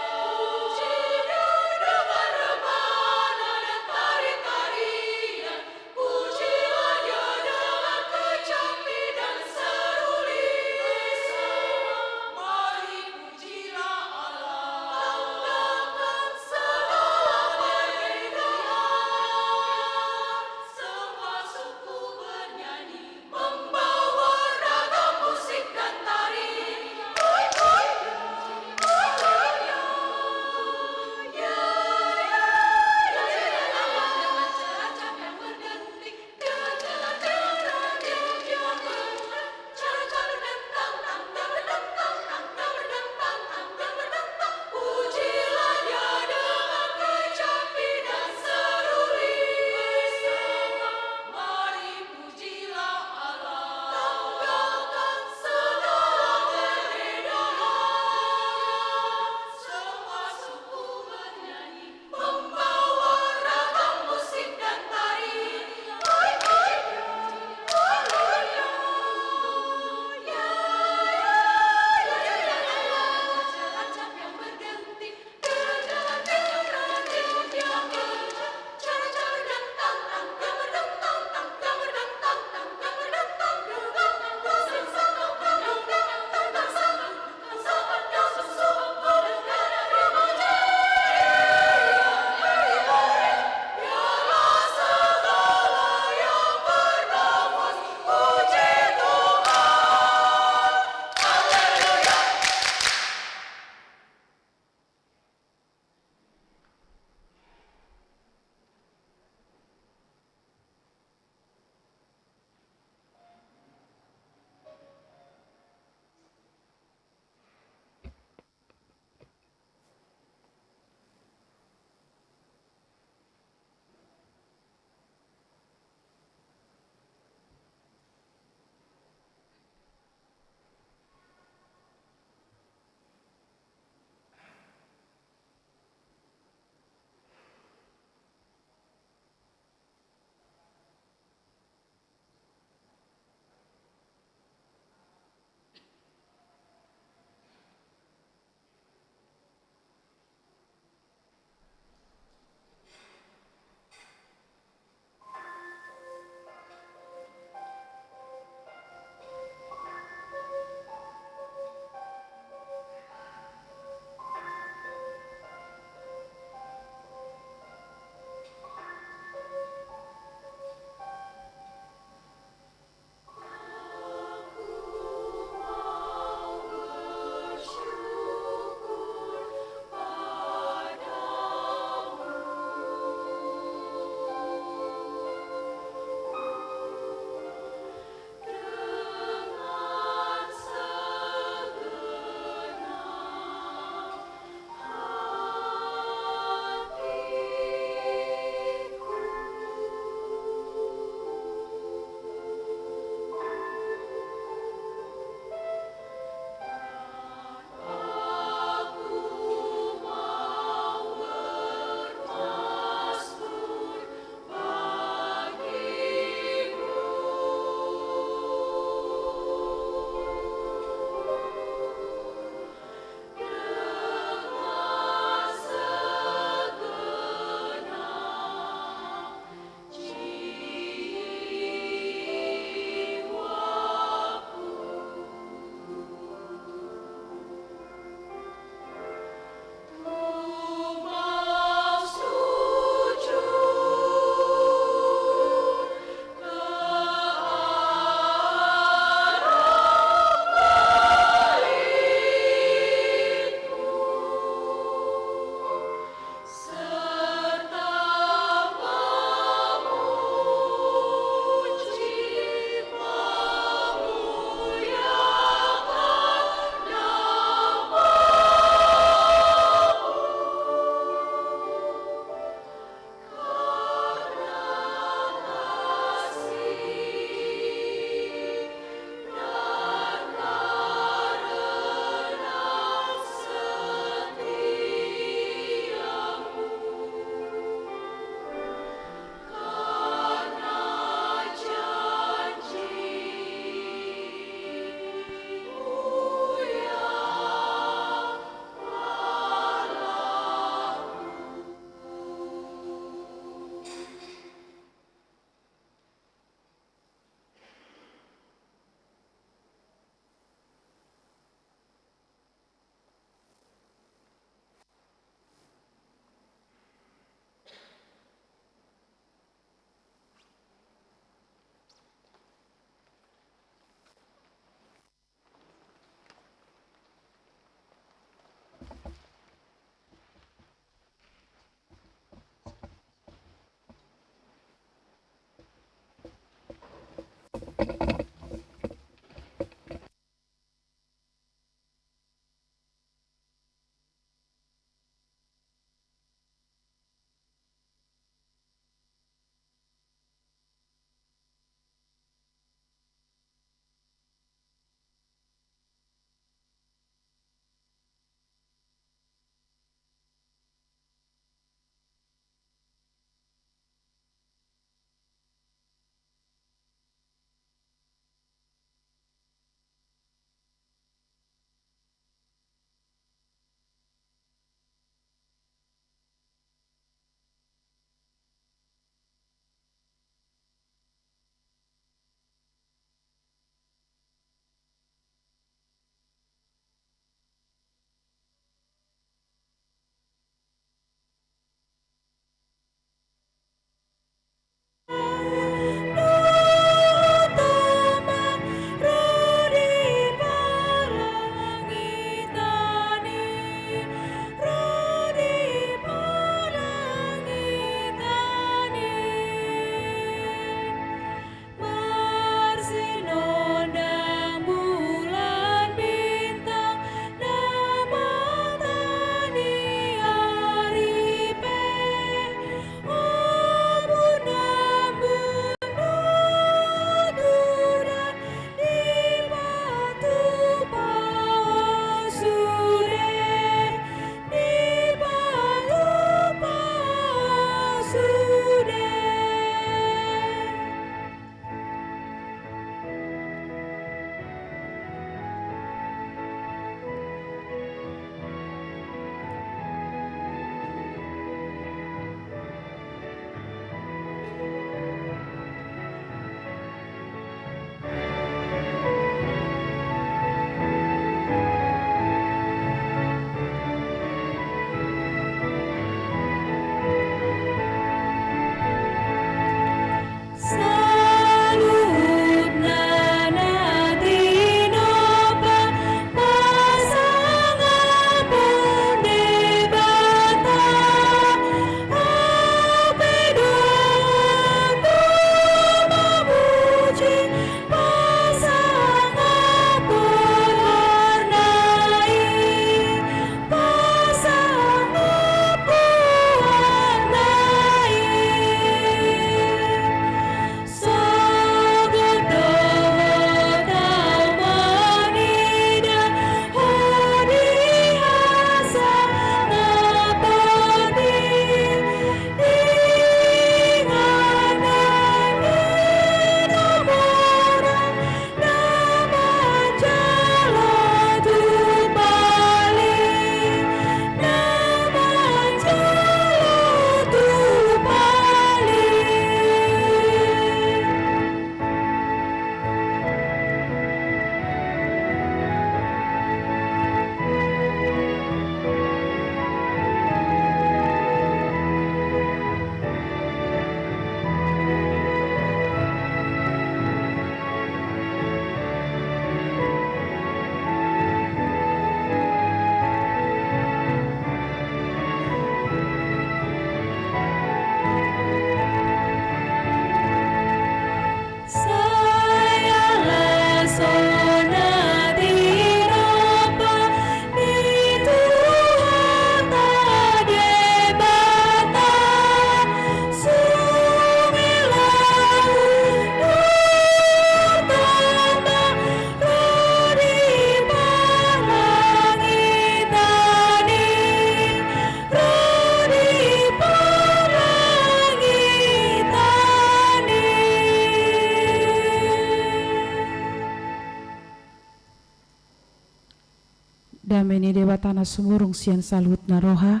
S5: Dameni debatana sumurung sian salut naroha,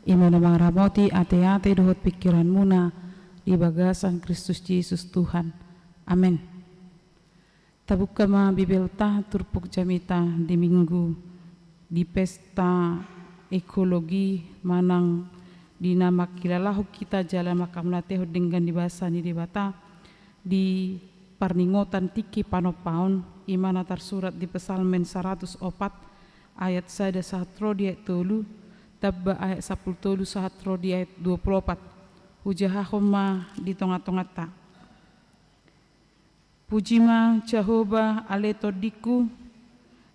S5: imana mangramoti ate-ate dohot pikiran muna di bagasan Kristus Yesus Tuhan. Amin. Tabuka ma bibelta turpuk jamita di minggu di pesta ekologi manang di nama kilalahu kita jalan makam nateho dengan dibasa ni debata di parningotan tiki panopaon imana tersurat di Psalmen 104 ayat 1 sahatro di ayat 3 tabba ayat 10 sahatro di ayat 24 hujahahoma di tonga-tonga ta pujima Jehovah ale todiku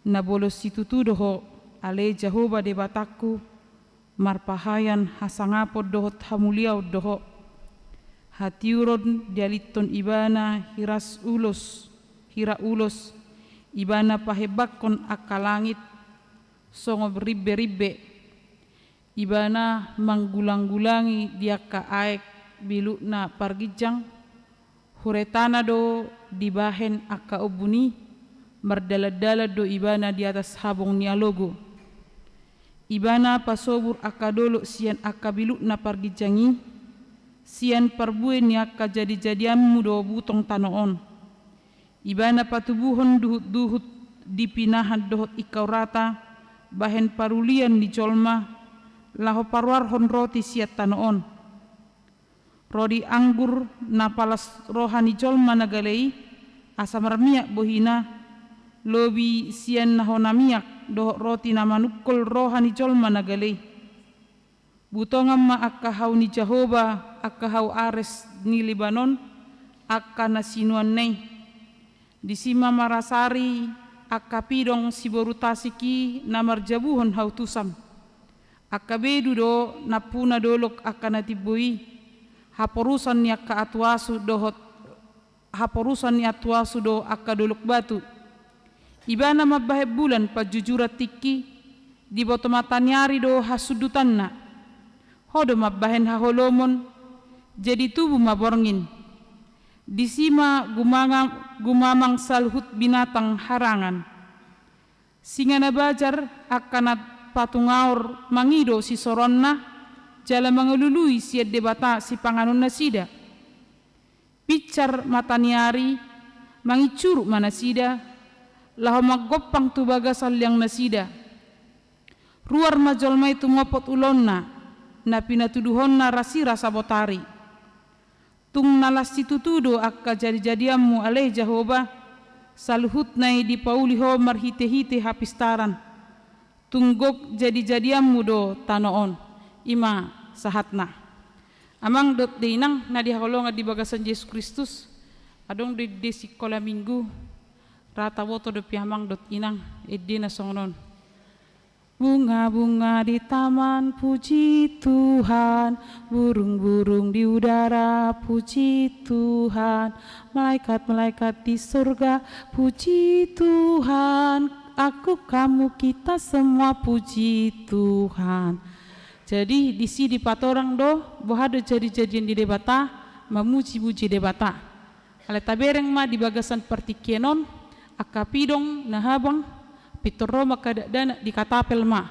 S5: nabolos situtu doho ale Jehovah debataku marpahayan hasangapod dohot hamuliaw doho hatiuron dialiton ibana hira ulos ibana pahebakon akalangit songob ribbe-ribbe ibana manggulang-gulangi dia ka aek bilukna pargijang huretana do dibahen aka obuni mardala-dala do ibana di atas habong nialogo ibana pasobur aka dolo sian aka bilukna pargijangi sian parbuen ni aka jadi-jadianmu do butong tanoon ibana patubuhon duhut-duhut dipinahan dohot ikau rata bahen parulian di jolma laho parwarhon roti siat tanoon rodi anggur napalas rohani jolma nagalei asamar miak bohina lobi sian nahona miak dohot roti namanukul rohani jolma nagalei butongam ma akka hau ni Jehovah akka hau ares ni Libanon akka nasinuan nei disima marasari akka pidong siborutasiki namarjabuhon hau tusam akka bedu do napuna dolok akka natibui haporusan ni akka atuasu dohot haporusan ni atuasu do akka dolok batu ibana mabaheb bulan pajujurat tiki di botomatanyari do hasudutanna hodo mabahen haholomon jadi tubuh maborngin disima gumamang salhut binatang harangan singa nabajar akanat patungaur mangido si soronna jala mangelului siad debata si panganon nasida picar mataniari mangicuru manasida laho maggopang tu bagasal yang nasida ruar majolma itu ngopot ulonna na pinatuduhonna rasira sabotari tung nalas situtudo akka jadi-jadiammu aleh Jehovah saluhut nai di pauliho marhite-hite hapistaran tunggok jadi-jadiammu do tanoon ima sahatna amang dot dinang na dihakolonga di bagasan Yesus Kristus adong di sekolah minggu rata woto do piamang dot inang edina songnon bunga-bunga di taman puji Tuhan burung-burung di udara puji Tuhan malaikat-malaikat di surga puji Tuhan aku kamu kita semua puji Tuhan. Jadi di sini patorang do bohado jadi-jadian di debata memuji-muji debata ale tabereng ma di bagasan partikenon akapidong nahabang pitoro makadadana di katapel ma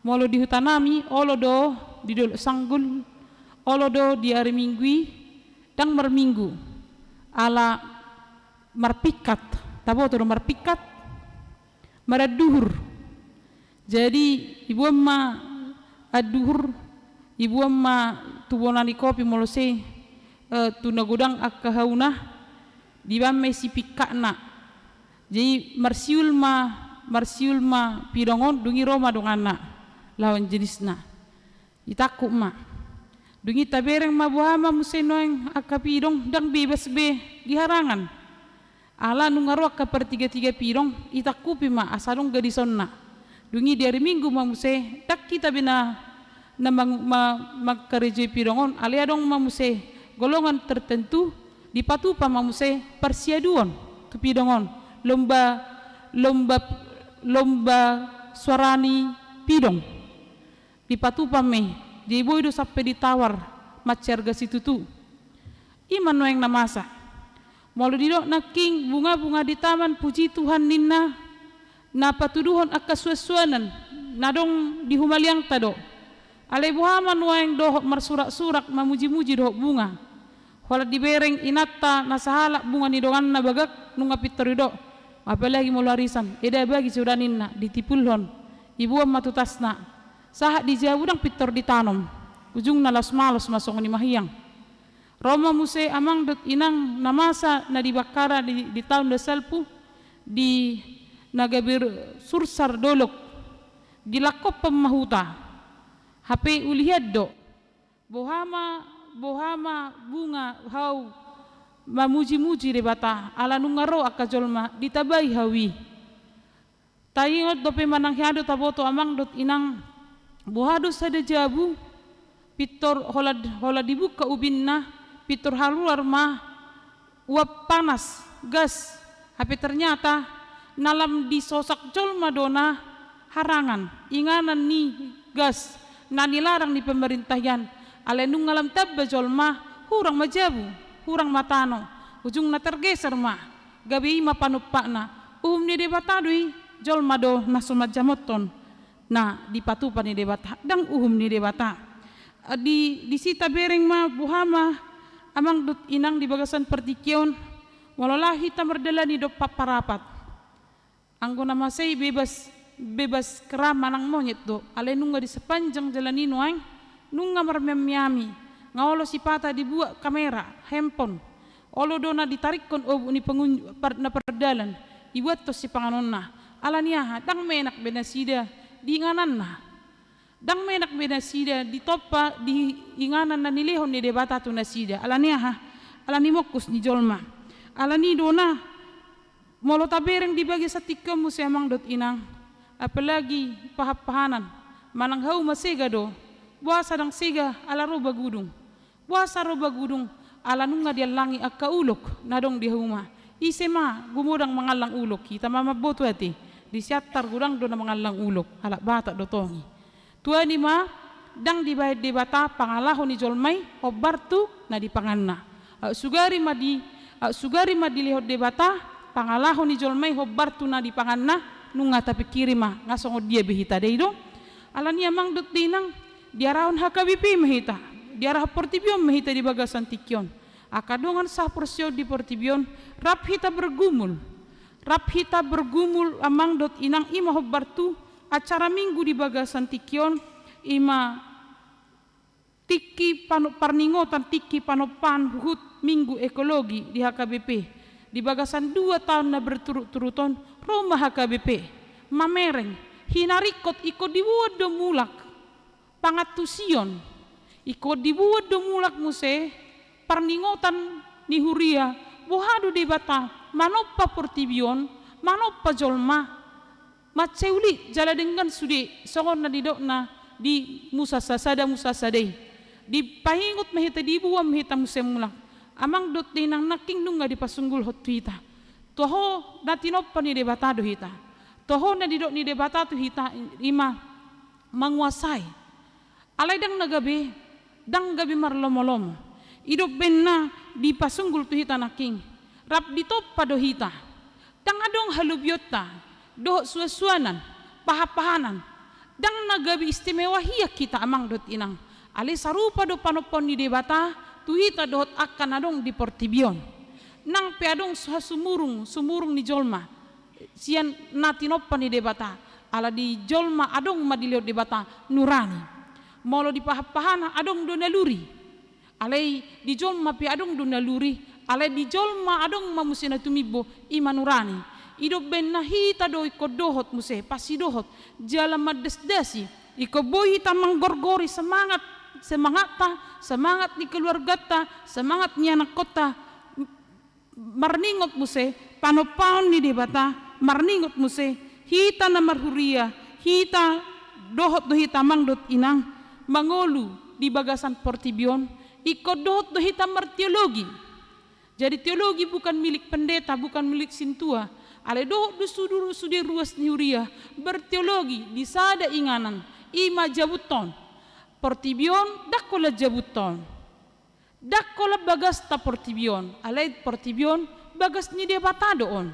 S5: molo di hutanami olo do di dolo sanggul olo do di hari minggui dang marminggu ala marpikat taboto do marpikat maraduhur jadi ibu amma aduhur ibu amma tubonani kopi molo se tunagudang akahauna di bamme si pikakna jadi marsiul ma pidongon dungi Roma dong anak lawan jenisna itakuk ma dungi tabereng ma buhama musenoeng akapidong dang bebas be diharangan ala nungaro ka pertiga-tiga pidong itakupi ma asalong gadisonna dungi dari minggu ma muse dak kita bina na magkarejoy pidongon alia dong ma muse golongan tertentu dipatupa ma muse persiaduan tu pidongon lomba suarani pidong dipatupa me di boydo sampai ditawar macerga situ tu iman noeng namasa molo didok na king bunga-bunga di taman puji Tuhan ninna na patuduhon akka suasuanan nadong di humaliang tado alay buhaman waeng dohot marsurak-surak mamuji-muji dohot bunga wala dibereng inatta nasahala bunga ni dongan na bagak nung apitorido apalagi mo larisan eda bagi sudanin na ditipulhon ibuam matutas na sahat di jabudang pitor ditanom ujung na malos masong ni mahiyang Roma muse amang dot inang namasa na dibakara di tahun desalpu di nagabir sursar dolok gilakop pemahuta HP ulihad do bohama bunga hau mamuji-muji debata ala nungaro akajolma ditabai hawi tayingot dope manang hiado taboto amang dot inang bohado sada jabu pitor hola dibuka ubinna pitor haluar mah uap panas gas HP ternyata nalam disosak jolma dona harangan inganan ni gas na nilarang di pemerintahan alenung ngalam tabba jolma hurang majabu hurang matano ujung na tergeser mah gabi ima panupakna ni debatadui jolma do nasumat jamoton na dipatupa ni debata dang ni debata di sita bereng mah buhama amang dut inang di bagasan pertikyon walalahi tamardala ni do paparapat anggo nama say bebas kerama nang monyet do ale nunga di sepanjang jalan ino ang nunga marmemiami ngawalo si pata dibuat kamera handphone olo do na ditarikon obu ni pengunjung na perdalan ibuat to si panganon na ala niya dang menak benasida di inganan na dang menak benasida di topa di inganan na nilehon ni debata tu nasida ala niya ala ni mokus ni jolma ala ni do na molo tabereng dibagi sa tikam mo si amang dot inang apalagi pahapahanan manang hau masega do buasa dang siga ala roba gudung buasa roba gudung ala nunga dia langi akka ulok nadong di huma isema gumudang mangalang ulok kita mamaboto ati di siatar gudang do na mangalang ulok ala bata do tongi tua ni ma dang dibayad debata pangalahon ni jolmay obartu na di panganna sugari ma dilihot debata pangalahon ni jolmay hobbartu na di panganna nunga tapi kirima ngasong dia behita deido ala niya mang dot dinang diarahon HKBP mahita diarah Portibion mahita di bagasan tikyon akadongan sah porsio di Portibion rap hita bergumul amang dot inang ima hobbartu acara minggu di bagasan tikyon ima tiki parningotan tiki panopan hut minggu ekologi di HKBP di bagasan 2 tahun na berturut-turuton Roma HKBP mamereng hinarikot iko dibuat do mulak pangatusion iko dibuat do mulak muse parningotan ni huria bohado debata manopa Portibion manopa jolma maceuli jala dengan sudi songon na didok na di musasada di pahingot mahita dibuam mahita muse mulak amang dot dinang naking nunga di pasunggul hot tuita toho na tinoppa ni debatado hita toho na didok ni debatado hita ima manguasai alay dang nagabi dang gabi marlomolom idop ben na di pasunggul tu hita naking rap ditoppa do hita dang adong halubyota do suasuanan pahapahanan dang nagabi istimewa hiya kita amang dot inang alay sarupa do panopon ni debata tuhita dohot akan adong di Portibion nang peadong sumurung ni jolma sian natinoppa ni debata ala di jolma adong madilio debata nurani molo di pahapahana adong do naluri alai di jolma pe adong do naluri alai di jolma adong mamusina tumibo ima nurani ido ben nahita do iko dohot muse pasi dohot jala madesdasi iko boy hita manggorgori semangat ni keluarga ta semangat ni anak kota marningot muse panopaon ni debata marningot muse hita na marhuria hita dohot do hita mangdot inang mangolu di bagasan Portibion iko dohot do hita marteologi jadi teologi bukan milik pendeta bukan milik sintua ale dohot do sudir ruas ni huria berteologi di sada inganan ima jabuton Portibion dakola jabuton dakola bagas ta Portibion alay Portibion bagas ni debata doon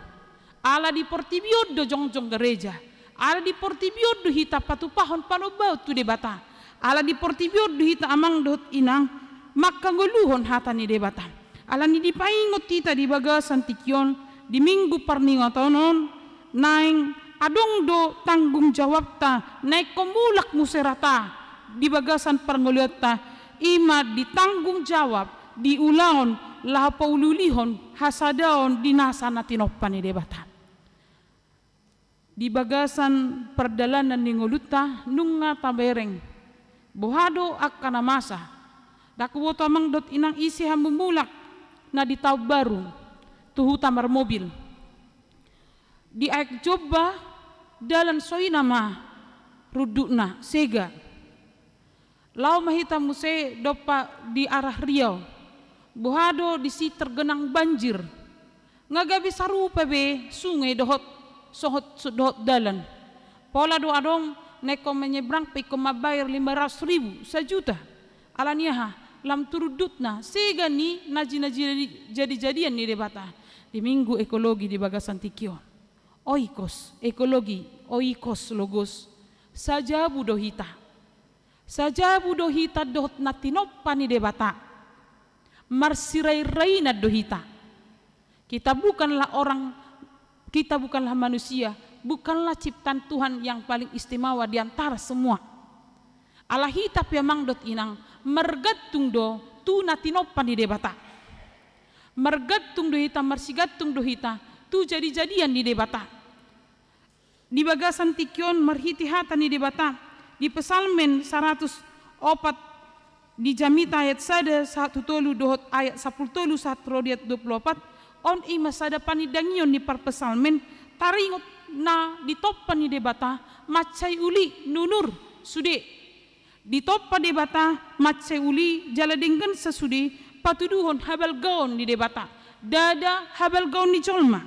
S5: ala di portibio do jongjong gereja, ala di portibio do hita patupahon panobau tu debata, ala di portibio do hita amang dot inang makanguluhon hata ni debata, ala ni dipaingot tita di bagasan tikyon di minggu parningotonon naing adong do tanggung jawab ta naik komulak muserata di bagasan parngoliot ta ima ditanggung jawab diulaon lahapaululihon hasadaon dinasana tinoppan ni debata. Di bagasan perdalanan ni nguluta nunga tabereng bohado akkana masa dakuwoto amang dot inang isi hambumulak na di tau baru tuhu tamar mobil di aik coba dalan soinama rudukna sega lau mahita muse dopa di arah Riau bohado di si tergenang banjir ngagabi sarupa be sungai dohot sohot dohot dalan pola do adong neko menyeberang pe mabayar 500.000 1 juta alaniaha lam turudutna sega ni naji jadi-jadian ni debata di minggu ekologi di bagasan tikio oikos ekologi oikos logos sajabu dohita dohot natinoppa ni debata marsirai-rai na dohita kita bukanlah manusia, bukanlah ciptaan Tuhan yang paling istimewa di antara semua. Allah hita piamang dot inang mergatung do tu natinoppan di debata. Mergatung do hita marsigatung do hita tu jadi-jadian di debata. Di bagasan tikyon marhiti hata ni debata di pesalmen 104 di jamita ayat sada 1 tolu dohot ayat 10 tolu 1 rodiat 24 on ima sada panidangion ni parpesalmen taringot na ditoppa ni debata macai uli nunur sude ditoppa debata macai uli jaladenggan sesude patuduhon habal gaon ni debata dada habal gaon ni jolma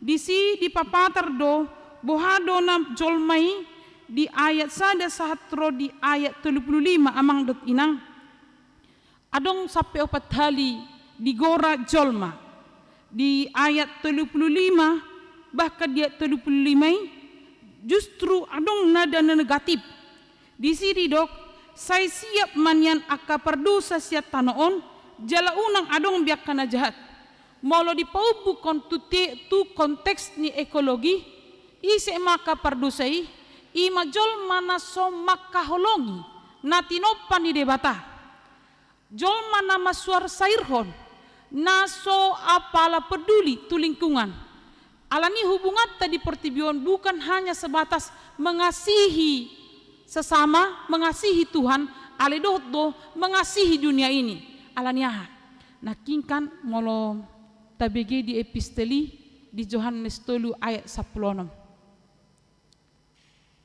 S5: disi di papatar do bohado na jolmai di ayat sada sahatro di ayat 35 amang dot inang adong sampai 4 hali di gora jolma di ayat 35 bahkan di ayat 35 justru adong nada negatif di sini dok saya siap manyan akka perdosa siap tanoon jala unang adong biak kana jahat molo di paubu tu konteks ni ekologi isi maka perdosai ima jol mana so maka holongi natinoppa ni debata jol mana masuar sairhon naso apala peduli tu lingkungan alani hubungan tadi pertibion bukan hanya sebatas mengasihi sesama mengasihi Tuhan aledoh do mengasihi dunia ini alaniaha nakingkan molo tabege di episteli di Yohanes 3 ayat 10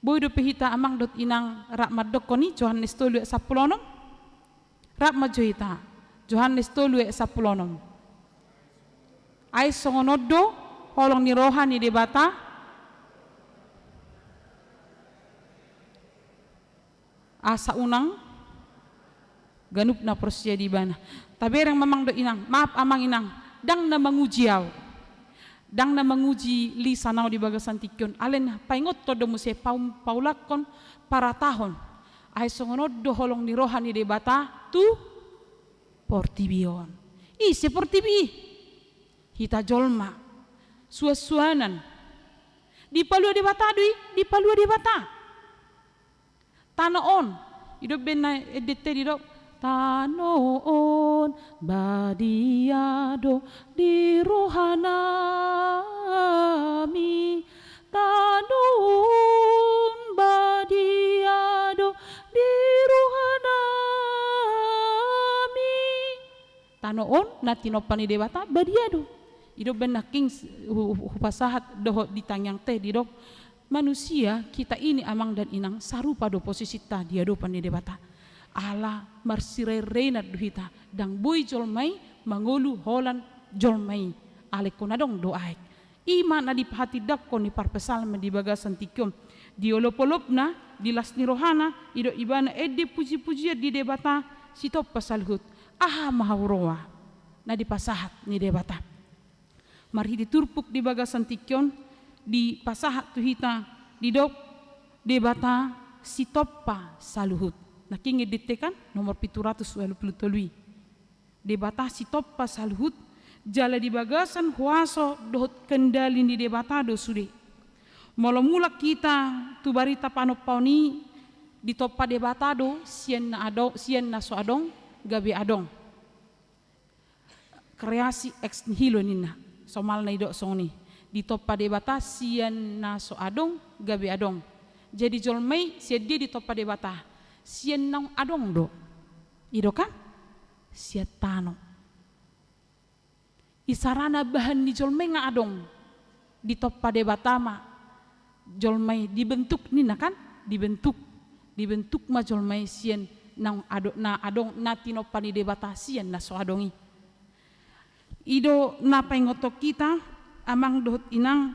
S5: boy do pehita amang dot inang rakmat dokoni Yohanes 3 ayat 10 rakmat johita Yohanes 3 ayat 10 ay songonodo holong ni rohani debata asa unang ganup na persia di bana tabereng mamang do inang maaf amang inang dang na mangujiaw dang na manguji lisanau di bagasan tikyon alen paingot to do muse paulakon para tahon ay songonodo holong ni rohani debata tu portibion isi portibi hita jolma suasuanan di palua debata di palua debata tanoon hidup bena edete di dok tanoon badiado di rohanami tanoon badiado di rohanami tanoon natinopani debata badiado hidup bena king hupasahat doho ditangyang teh di dok manusia kita ini amang dan inang sarupa do posisi ta dia do pani debata ala marsirereina duhita dang boy jolmai mangolu holan jolmai ale konadong doaik ima na dipahati dakko ni parpesal di bagasan tikyom di olopolopna di lasni rohana ido ibana ede puji-puji di debata sitop pasalhut aha mahauroa na dipasahat ni debata marhi diturpuk di bagasan tikyon di pasaha tu hita di dok debata sitoppa saluhut. Nah kingi ditekan nomor 723. Debata sitoppa saluhut jala di bagasan huaso dohot kendali di debata do sude. Mula kita tu barita panoponi di toppa debata do sien na so adong gabe adong. Kreasi ex nihilo nina somal na idok songni di toppa debata sien na so adong gabe adong. Jadi jolmei sia dia di toppa debata sien nang adong do ido kan sia tano isarana bahan di jolmei nga adong di toppa debata ma jolmei dibentuk nina kan dibentuk ma jolmei sien nang adong na tinoppa ni debata sien na so adongi ido napa ngotok kita amang dohot inang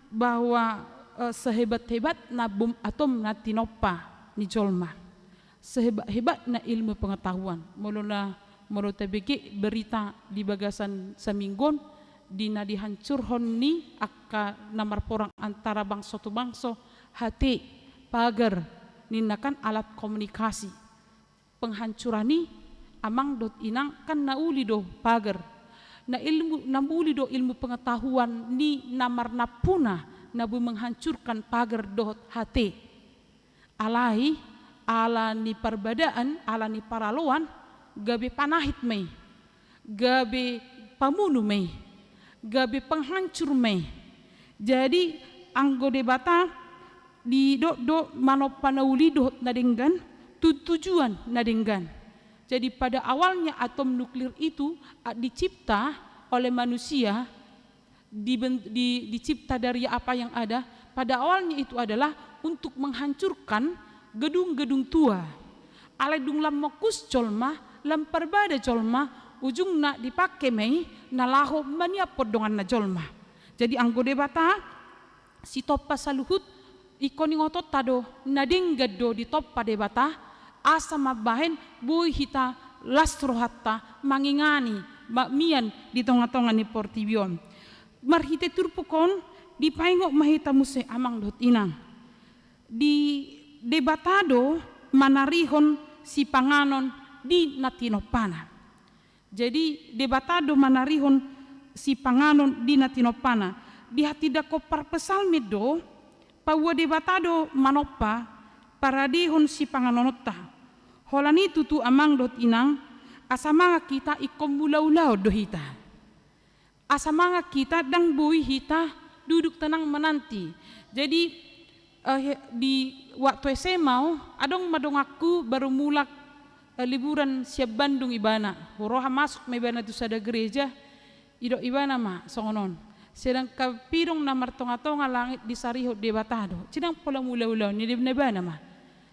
S5: bahwa sehebat-hebat na bom atom na tinoppa ni jolma, sehebat-hebat na ilmu pengetahuan. Mulu tabiki berita di bagasan seminggon dina dihancurhon ni akka namar porang antara bangsa tu bangsa hati pagar ninakan alat komunikasi penghancuran ni amang dot inang kan nauli do pagar na ilmu namuli do ilmu pengetahuan ni namar napuna nabu menghancurkan pagar dohot hati alai ala ni perbedaan ala ni paraloan gabe panahit mei gabe pamunu mei gabe penghancur mei jadi anggo debata di do manopanauli dohot nadenggan tujuan nadenggan. Jadi pada awalnya atom nuklir itu dicipta oleh manusia dicipta dari apa yang ada. Pada awalnya itu adalah untuk menghancurkan gedung-gedung tua. Aledung lam mokus colma, lam perbada colma, ujung nak dipakai mei nalaho mania podongan na colma. Jadi anggo debata si toppa saluhut ikoni ngotot tado nadinggado di toppa debata asa mabahen bui hita lastro hatta mangingani mian di tonga-tonga ni portibion marhite turpukon di paingok mahita muse amang dot inang di debatado manarihon si panganon di natinopana. Jadi debatado manarihon si panganon di natinopana di hati dako parpesalmido pawa debatado manopa paradihon si panganonota. Holani tutu amang dot inang asamanga kita ikom mulau-lau do hita. Asamanga kita dang bui hita duduk tenang menanti. Jadi di waktu SMA adong madong aku baru mulak liburan siap Bandung ibana. Horoha masuk me ibana tu sada gereja ido ibana ma songonon. Sedang kapirong namar tonga-tonga langit di sarihot debatado. Cidang pola mulau-lau ni ibana ma.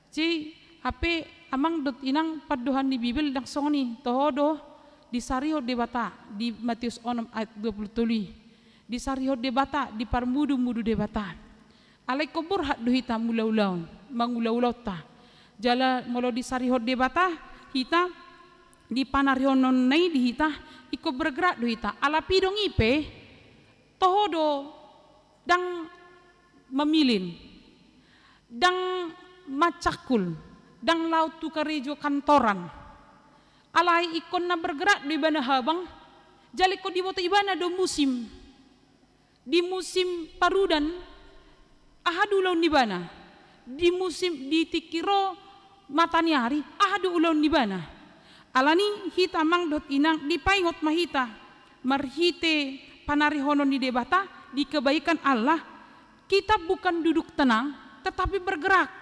S5: Ci HP amang dot inang paduhan di Bibel dang songni tohodo di sarihot debata di Matius 6 ayat 27 di sarihot debata di parmudu-mudu debata alai kobur hak duhita mulau-lau mangulau-lau ta jala molo di sarihot debata hita di panarionon nai di hita iko bergerak duhita ala pidong ipe tohodo dang memilin dang macakul dang laut tu karejo kantoran alai ikon na bergerak di bana habang jali ko di boto ibana do musim di musim parudan ahadu ulaun di bana di musim di tikiro mataniari ahadu ulaun di bana alani hita mang dot inang di paingot mahita marhite panarihonon di debata di kebaikan Allah kita bukan duduk tenang tetapi bergerak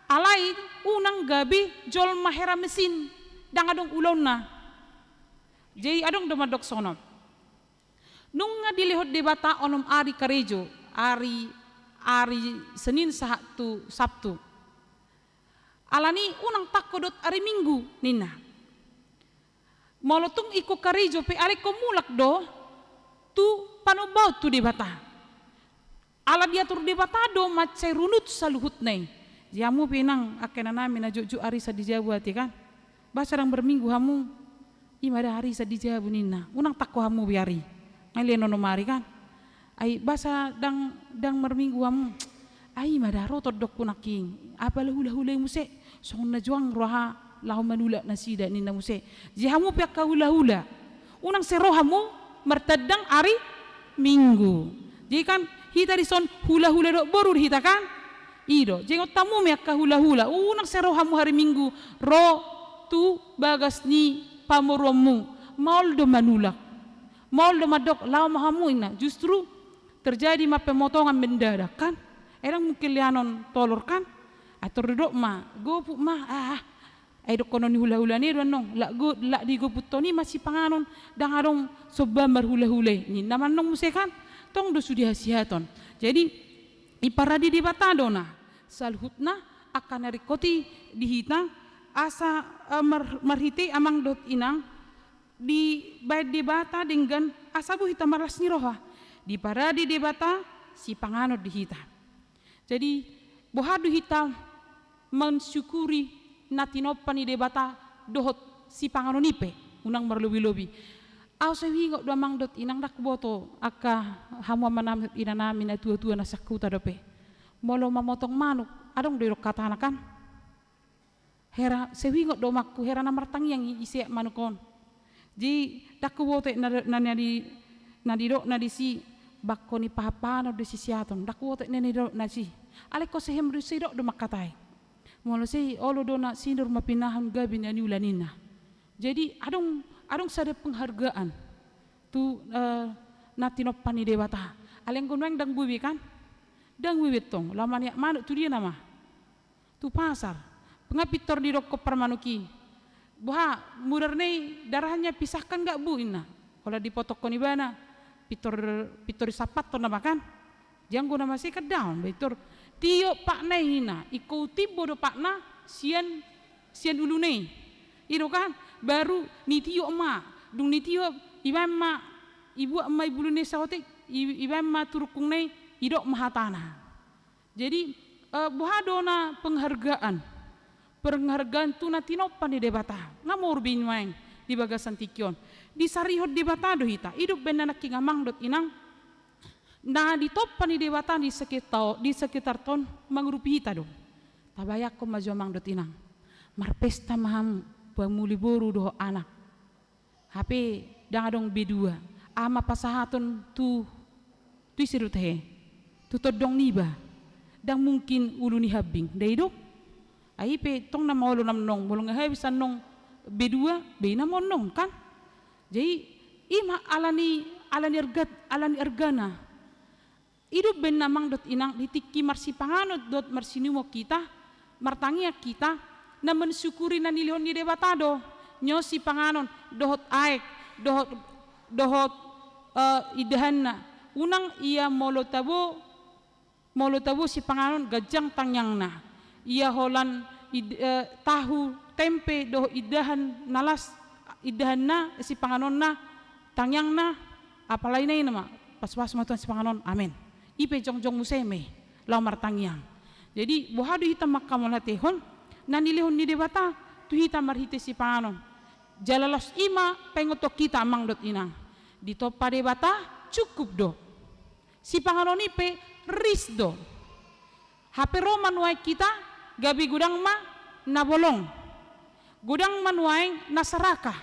S5: alai unang gabi jol mahera mesin dang adong ulon na jadi adong domadok sono nung nga dilihot debata onom ari karejo ari Senin sahatu Sabtu alani unang takodot ari Minggu nina molotung iko karejo pe ale komulak do tu panobau tu debata ala diatur debata do macai runut saluhut nei jamu pinang akena nami na jojo ari sa dijabu hati kan bahasa orang berminggu hamu imada hari sa dijabu nina unang takko hamu biari ngali nono mari kan Ai basa dang mermingguam ai madaro todok kunaking apa hula-hula muse song na juang roha lahu manula nasida ni na muse jihamu pia ka hula-hula unang serohamu mertadang ari minggu jadi kan hita di son hula-hula dok borur hita kan ido jengot tamu me ka hula-hula unang serohamu hari minggu ro tu bagas ni pamuromu maul do manulak maul do madok lau mahamu ina justru terjadi ma pemotongan mendadak kan erang mungkin lianon tolor kan atau redok ma gopu ma dok konon hula-hula ni nong lak di gopu toni masih panganon dang arong sobambar hula-hula ni naman nong musekan tong do sudi hasiaton jadi iparadi di batadona salhutna akan narikoti dihita asa marhiti amang dot inang di baik di bata dengan asabu hita maras ni roha di paradi di bata si panganot di hita jadi bohadu hita mensyukuri natinopan ni di bata dohot si panganot nipe unang marlobi-lobi aw sewi ngok damang dot inang dak boto aka hamu manam ina nami na tua-tua na sakuta dope molo mamotong manuk adong doiro katana kan hera sewi ngok domakku hera na martang yang isi manukon ji dak boto na didok na disi bakko ni pahapano de sisiaton dak wote neni do na si ale ko sehem ru sidok do makatai molo sei olo do na sindur mapinahan gabi na ulanina jadi adong sada penghargaan tu natinopan ni dewata aleng gunweng dang bubi kan dang bubi tong laman ya manuk tu dia nama tu pasar pengapitor di rokok permanuki buha murarne darahnya pisahkan gak bu ina kalau dipotokon ibana pitor sapat to na makan janggo na masih kedaun pitor tio pak na ina ikuti bodo pak na sian ulune iro kan baru ni tio emak dung ni tio ibu emak ibu lune sawote ibu emak turukung ne idok mahatana jadi buhadona penghargaan tu na tinopan di debata ngamur binwang di bagasan tikion di sarihot di batado hita hidup benanak kingamang dot inang na di topan di dewata di sekitar ton mangrupi hita dong tabayak ko majomang dot inang marpesta maham pamuli boru doho anak HP dangadong B2 ama pasahaton tu isirut he tu todong niba dang mungkin ulu ni habing dai dok ai pe tong na maulo nam nong bolong habisan nong B2 bina monong kan jadi ima alani ergana hidup ben namang dot inang ditiki marsi panganot dot marsinimo kita martangia kita na mensyukuri na nilihon ni debatado nyo si panganon dohot aek dohot idahan na unang iya molo tabo si panganon gajang tangyang na iya holan tahu tempe doh idahan nalas idahan na si panganon na tangyang na apalay na yun nama pas-pas matuan si panganon amen ipe jong-jong museme lau martangyang jadi buhado hitam makamulatehon nanilihon ni debata tu hitam marhite si panganon jalalos ima pengotok kita amang dot inang di topa debata cukup do si panganon ipe ris do HP roman wae kita gabi gudang ma nabolong gudang manuaing nasaraka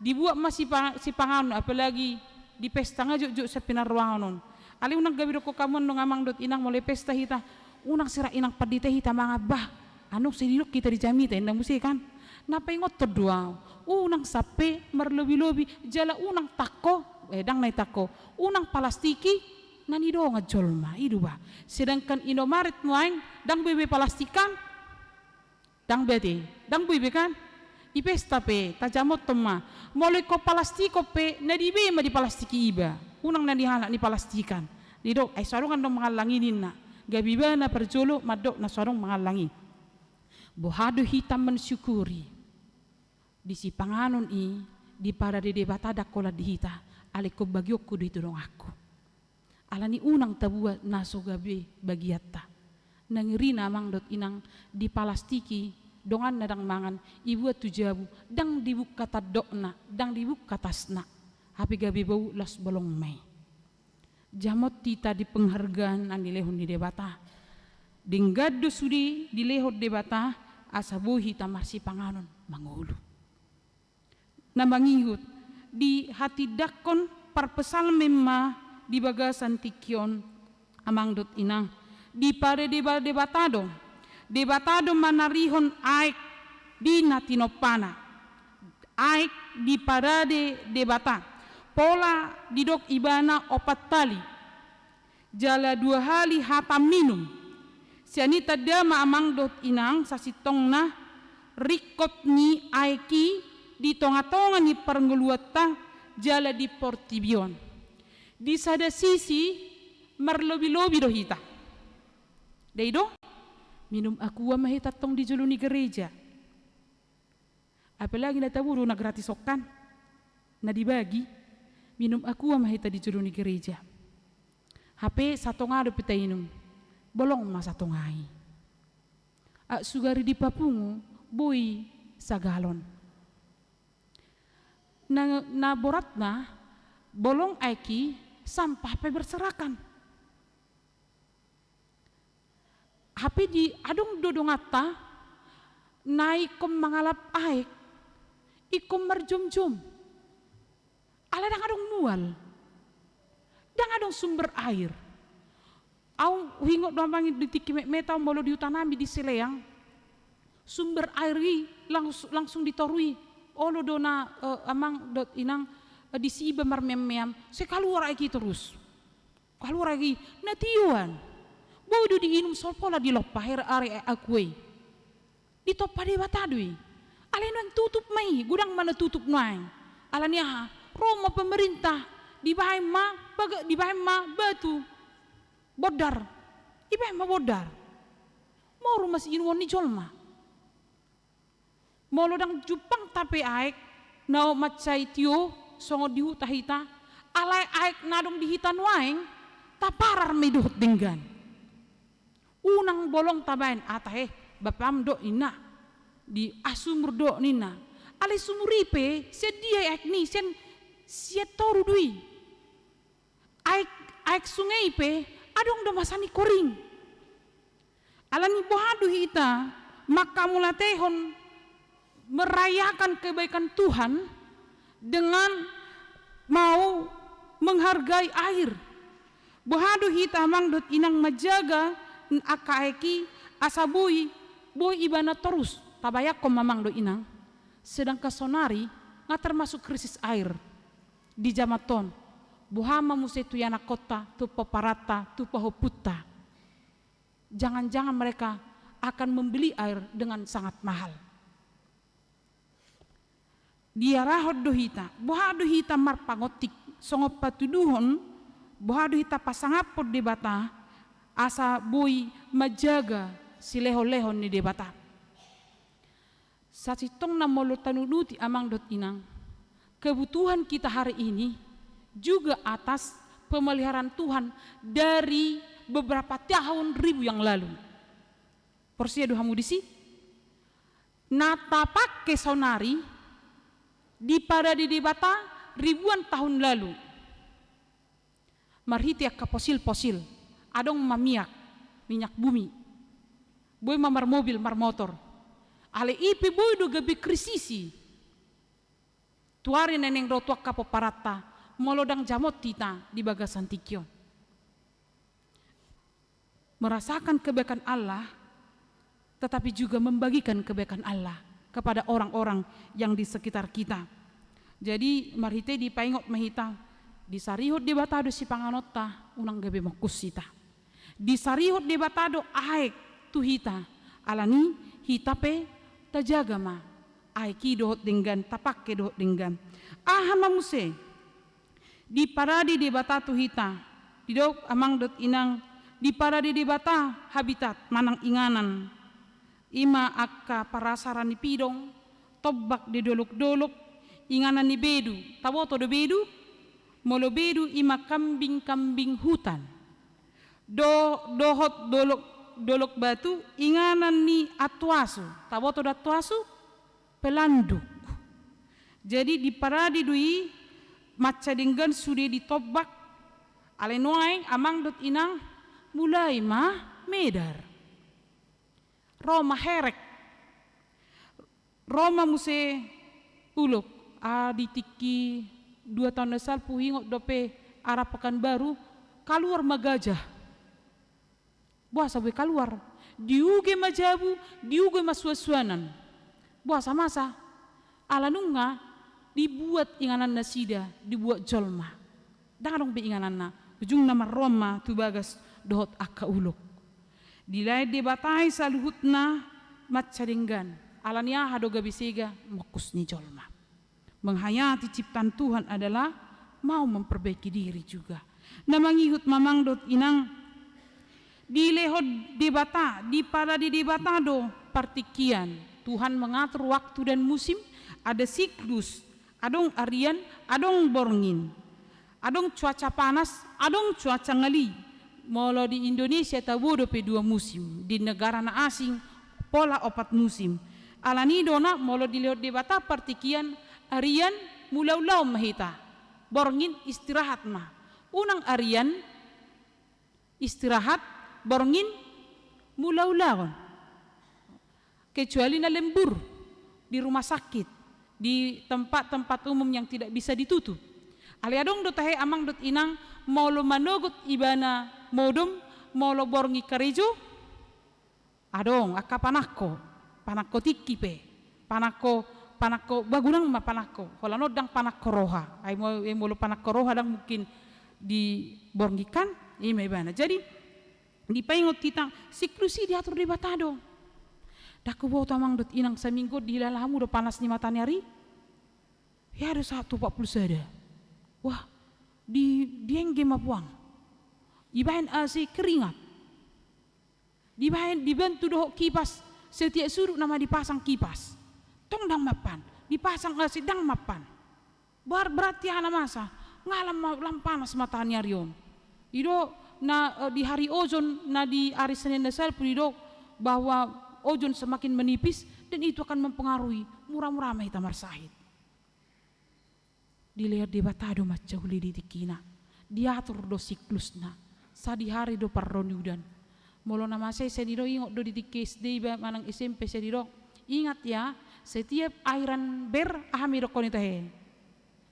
S5: dibuat masih si panganon apalagi di pesta ngajuk sa pinarwangon ali unang gabi ko kamon nung amang dot inang mulai pesta hita unang sira inang padite hita mga bah anong sinilok kita dijamita indang musi kan napaingot todua unang sape marlobi-lobi jala unang tako dang nai tako unang palastiki nanido nga jolma idu ba sedangkan Indomaret nuaing dang bebe palastikan dang bete dang bebe kan ipesta pe tajamot toma molek ko palastiko pe nadibe ma di palastiki iba unang nadihala ni palastikan didok ay sarungan dong mangalanginin na gabi ba na perjolo madok na sarung mangalangi bohado hitam mensyukuri di si panganon di para de debata dakola di hita aleko bagiokku di tudong aku alani unang tabua naso gabi bagiatta nangiri namang dot inang di palastiki dongan nadang mangan ibu tujabu dang dibuk kata dokna dang dibuk katasna hapi gabi bau las bolong mai jamot tita di penghargaan ang dilehon di debata. Dinggado sudi dilehon debata asabuhi tamarsi panganon mangulu. Na mangingut di hati dakon parpesal memma di bagasan tikyon amang dot inang di pare debatado manarihon aik di natinopana aik di parade debata pola didok ibana opat tali jala 2 hali hatam minum sianita dama amang dot inang sasitong na rikot ni aiki di tonga-tonga ni pernguluata jala di portibion di sada sisi marlobi-lobi dohita daido minum aqua mahita tong di juluni gereja apalagi na taburo na gratisokan na dibagi minum aqua mahita di juluni gereja HP satongado pita inum bolong mas satongai sugari di papungu boy sa galon na boratna bolong aiki sampah pe berserakan HP di adong dodongata naik kom mangalap aik ikom merjum-jum ala dang adong mual dang adong sumber air au hingot doang di tiki metau bolo di utanami di Seleang sumber air langsung ditorui olo dona amang dot inang di si iba marmem-mem sekaluar lagi terus kaluar lagi natiuan bodo diinum solpola di lopah are akui di topa de batadui alenan tutup mai gudang mana tutup naing alania Roma pemerintah di bahema batu bodar ibahema bodar mau rumah si inwon ni jolma mau lodang Jepang tapi aek nao macai tio songo dihutahita alai aek nadong dihitan waeng taparar meduhut denggan unang bolong tabain atahe bapam do ina di asumur do nina alai sumuripe sedia aek ni sen sietoru dui aek sungai pe adong damasani koring alani bohadu hita maka mulatehon merayakan kebaikan Tuhan dengan mau menghargai air bohadu hita mangdot inang majaga akaeki asabui boy ibana terus tabayak kom mamang do inang sedang kasonari nga termasuk krisis air di jamaton buhama muse tu yana kota tu paparata tu pahoputa jangan-jangan mereka akan membeli air dengan sangat mahal dia rahot dohita bohadu hita marpangotik songop patuduhon bohadu hita pasangapot debata asa boy majaga si leho-lehon ni debata sasitong na molo tanuduti amang dot inang kebutuhan kita hari ini juga atas pemeliharaan Tuhan dari beberapa tahun ribu yang lalu porsia dohamu disi nata pakai sonari di pada di debata ribuan tahun lalu marhitiak ke posil-posil adong mamiak minyak bumi boy mamar mobil mar motor ale ipi boy do gabi krisisi tuari neneng do tuak kapo parata molodang jamot tita di bagasan tikyon merasakan kebaikan Allah tetapi juga membagikan kebaikan Allah kepada orang-orang yang di sekitar kita. Jadi marhite di paingot mahita di sarihut di batado si panganota unang gabe makusita di sarihut di batado aek tuhita alani hitape tajaga ma aeki dohot denggan tapakke dohot denggan mamuse di paradi di batatu hita di dok amang dot inang di paradi di bata habitat manang inganan ima akka parasaran ni pidong tobak di dolok-dolok inganan ni bedu tawoto do bedu molo bedu ima kambing-kambing hutan dohot dolok batu inganan ni atuasu tawoto do atuasu pelanduk jadi di paradi dui maca denggan sudah ditobak Alenoai amang dot inang mulai medar. Roma herek. Roma muse uluk di tiki 2 tahun asal puhingot dope arah Pekanbaru keluar magajah. Buah sabe keluar. Diuge majabu, diuge masuasuanan. Buah masa alanunga dibuat inganan nasida, dibuat jolma. Dangadong be inganan na. Ujung nama Roma tu bagas dohot akka uluk. Dilai debatai saluhutna matcaringgan. Alania hadoga bisega mokus ni jolma. Menghayati ciptaan Tuhan adalah mau memperbaiki diri juga. Namangihut mamang dot inang dilehod debata, di debatado partikian. Tuhan mengatur waktu dan musim, ada siklus, adong arian, adong borngin. Adong cuaca panas, adong cuaca ngali. Molo di Indonesia tabodo pe 2 musim, di negara na asing pola 4 musim. Alani dona molo dilihat debata partikian arian mulau-lau mahita. Borngin istirahat mah. Unang arian istirahat, borngin mulau-lau. Kecuali na lembur di rumah sakit, di tempat-tempat umum yang tidak bisa ditutup. Aliadong dot tahe amang dot inang molo manogot ibana modom molo borngi karejo adong akka panakko tikki pe panakko bagunang ma panakko holano dang panakko roha ay molo panakko roha dang mungkin di borngikan ima ibana. Jadi di paingot titang siklusi diatur di batado daku bawa tamang dot inang saminggo di lalamu do panas ni matanya ri ya ada 140 sada. Wah, diengge mapuang. Ibahan asi keringat. Dibantu doh kipas. Setiap suruh nama dipasang kipas. Tong dang mapan. Dipasang asi dang mapan. Berarti hana masa. Ngalam panas matanya rion. Ido na di hari ozon na di hari Senin dasar pun ido bahwa ozon semakin menipis dan itu akan mempengaruhi murah-murah mahita marsahid. Dilihat debatado macam huli di tikina, diatur do siklusna, sadi hari do parroniudan. Molo nama saya do ingot do di tiki SD manang SMP saya do ingat ya, setiap airan ber ahami do konita he,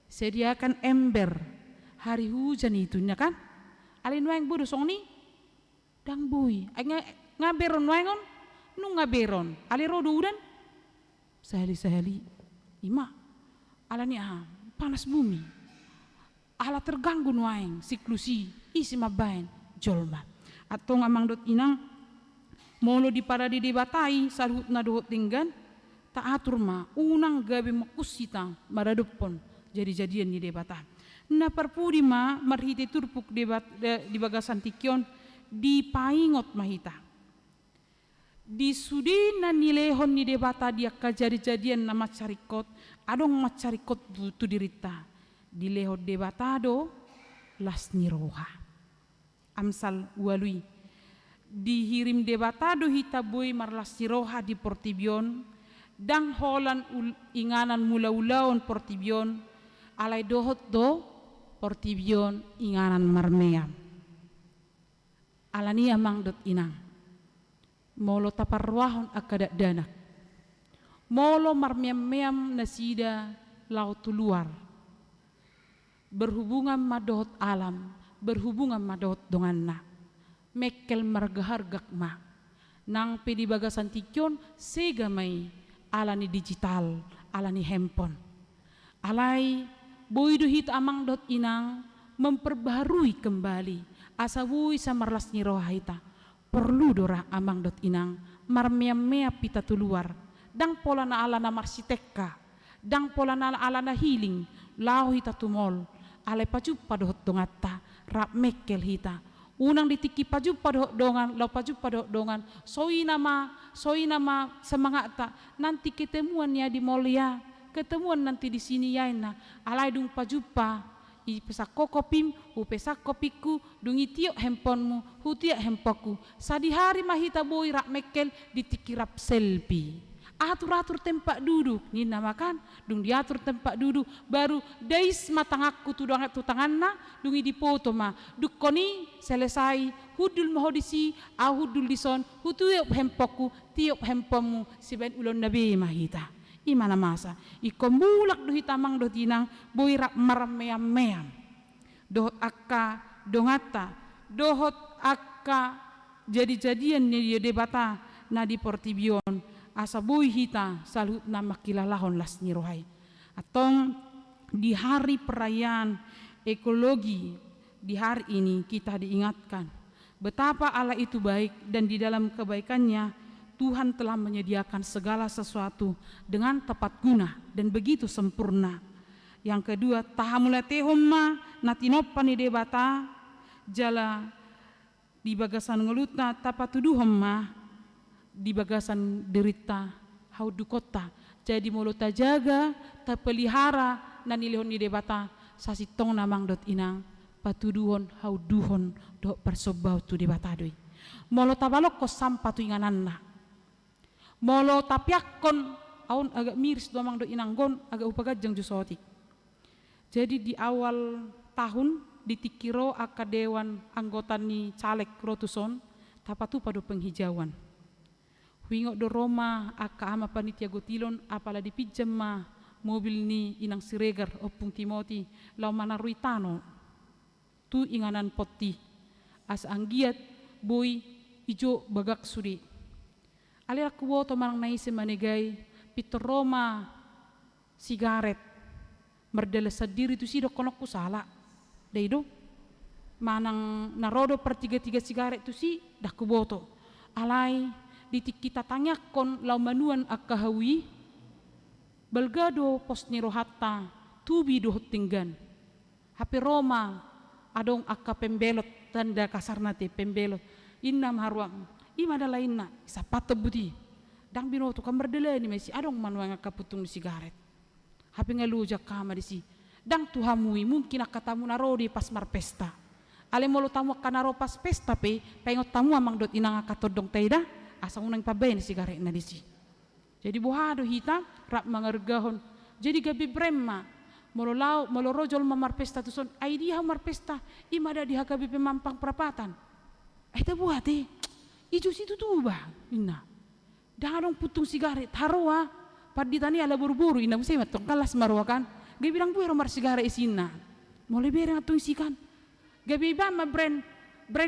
S5: sediakan ember hari hujan itu nya kan, alin waeng bodo song ni, dang bui, ngaberon waengon, nu ngaberon, aliro do udan, sehali ima, alani panas bumi ala terganggu nuaing siklusi isi mabain jolma atau ngamang dot inang molo di debatai salut na dohot tinggan tak atur ma unang gabi makusitang maradupon jadi-jadian di debata na perpudi ma marhite turpuk debat di bagasan tikyon di paingot mahita di sudina nilehon ni debata dia kajadi-jadian nama carikot adong macarikot butu dirita di lehot debatado las niroha amsal walui dihirim debatado hitabui marlas niroha di portibion dang holan inganan mula-ulaon portibion alai dohot do portibion inganan marmea alania mangdot inang molo taparwahon akadak danak molo marmiam-miam nasida laut luar berhubungan madohot alam berhubungan madohot donganna mekel margahargak ma nang pedi bagasan tikyon segamai alani digital alani handphone alai boido hit amang dot inang memperbarui kembali asawui samarlas nirohita perlu dora amang dot inang marmiam-mea pita tuluar dang pola na ala na marsiteka, dang pola na ala na healing, lau hita tumol, alay paju padohot dongata, rap mekel hita, unang ditiki paju padohot dongan, lau paju padohot dongan, soi nama semangat ta, nanti ketemuan ya di molia, ketemuan nanti di sini ya na, alay dung paju pa, i pesak kokopim, hu pesak kopiku, dungi tiok handphonemu, hu tiok handphoneku, sadi hari mahita boy rak mekel ditiki rap selfie. atur-atur tempat duduk, ni namakan, dung diatur tempat duduk, baru dais matangakku tu tanganna, dungi dipoto ma, duk koni selesai, hudul mahodisi, hudul dison, hutuyok hempokku, tiok hempomu, si ben ulon nabi mahita. Imana masa, ikombulak do hitamang do tinang, boy rak maram-meam-meam. Dohot akka, dongata, dohot akka, jadi-jadian ni debata, na di Portibion, asa boy hita salut na makilalahon las nirohay. Atong di hari perayaan ekologi, di hari ini kita diingatkan betapa Allah itu baik, dan di dalam kebaikannya Tuhan telah menyediakan segala sesuatu dengan tepat guna dan begitu sempurna. Yang kedua, tahamulatehomma natinopan ni debata jala di bagasan ngelutna tapatuduhomma di bagasan derita haudu kota. Jadi mulu ta jaga ta pelihara na nilihon ni debata sasitong namang dot inang patuduhon hauduhon dot persobau tu debata doi. Molo tabalok ko sampah tu ingananna. Molo tapiakkon aun agak miris domang dot inanggon agak upagajang jusoti. Jadi di awal tahun di Tikiro aka dewan anggota ni caleg rotuson tapatu padu penghijauan. Huingok do Roma aka ama panitia gotilon apala dipijam ma mobil ni inang Siregar opung Timoti lau mana ruitano tu inganan poti as anggiat boy ijo bagak sudi. Ali aku woto manang naise manegai pito Roma sigaret merdele sadiri tu si do konokku salah. Daido manang narodo per tiga sigaret tu si dah kuboto. Alai ditik kita tanyakon lau manuan akahawi belgado pos nirohata tubi dohot tinggan. Hape Roma adong akka pembelot tanda kasarna te pembelot. Innam harwang ima da lainna sapata budi. Dang binoto kamerdele ni mesi adong manuang akaputung sigaret. Hape ngalujak kama di si. Dang tuhamui mungkin akatamu narodi pas marpesta. Ale molo tamu kanaro pas pesta pe pengot tamu amang dot inang akatodong taida asang unang pabay ni sigaret na di si. Jadi buhado hita rap mangargahon. Jadi gabi bremma molo rojol marpesta tuson ay diha marpesta imada diha gabi pemampang perapatan. Ay tabuhati ijo situ tuba inna. Danong putung sigaret haroa paditani ala buru-buru ina musay matong kalas marwakan. Gabi bilang buero mar sigaret isina. Mole bereng atong isikan. Gabi ba ma brand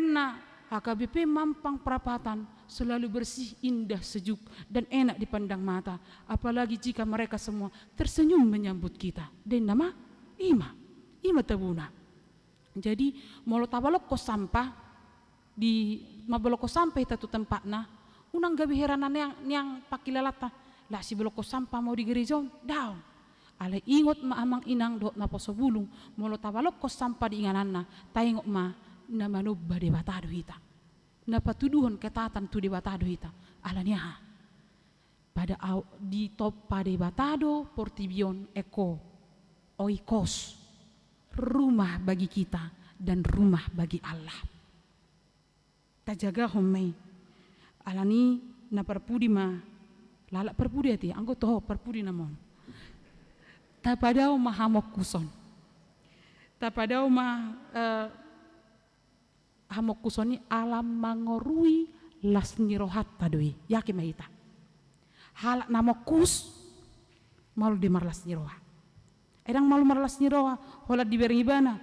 S5: na HKBP mampang perapatan selalu bersih, indah, sejuk dan enak dipandang mata. Apalagi jika mereka semua tersenyum menyambut kita. Dan nama ima tabuna. Jadi molo tabalok ko sampah di mabalok ko sampah itu tempatna. Unang gabi heranan yang pakilalata. Lah si balok ko sampah mau di gerizon down. Ale ingot ma amang inang dot na posobulung molo tabalok ko sampah di ingananna tayengok ma na manubba de batado hita na patuduhon ketatan tu de batado hita alanya pada di topa de batado Portibion eko oikos rumah bagi kita dan rumah bagi Allah tajaga homme alani na perpudi ma lala perpudi ati anggo toho perpudi namon tapadao mahamok kuson. Tapadao hamok kuson ni alam mangorui las nirohat tadoi. Yakin mahita. Halak namok kus malu di marlas niroha. Edang malu marlas niroha hola diberi ibana.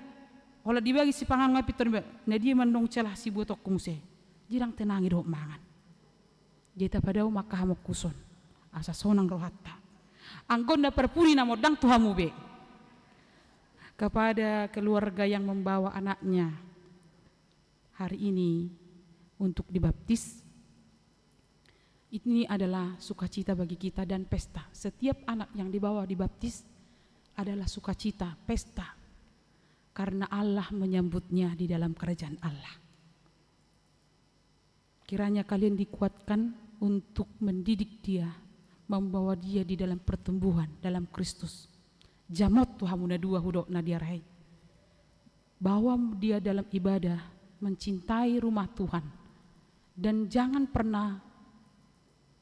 S5: Hola dibagi si pangan ngapiton na dia mandong celah si botok kungse. Jirang tenangi do mangan. Jadi tapadao maka hamok kuson. Asa sonang rohatta. Anggon da perpuri na modang tuhamu be kepada keluarga yang membawa anaknya hari ini untuk dibaptis. Ini adalah sukacita bagi kita dan pesta. Setiap anak yang dibawa dibaptis adalah sukacita, pesta, karena Allah menyambutnya di dalam kerajaan Allah. Kiranya kalian dikuatkan untuk mendidik dia, membawa dia di dalam pertumbuhan dalam Kristus. Jamot tuhamuna dua hudok nadiarai. Bawa dia dalam ibadah, mencintai rumah Tuhan. Dan jangan pernah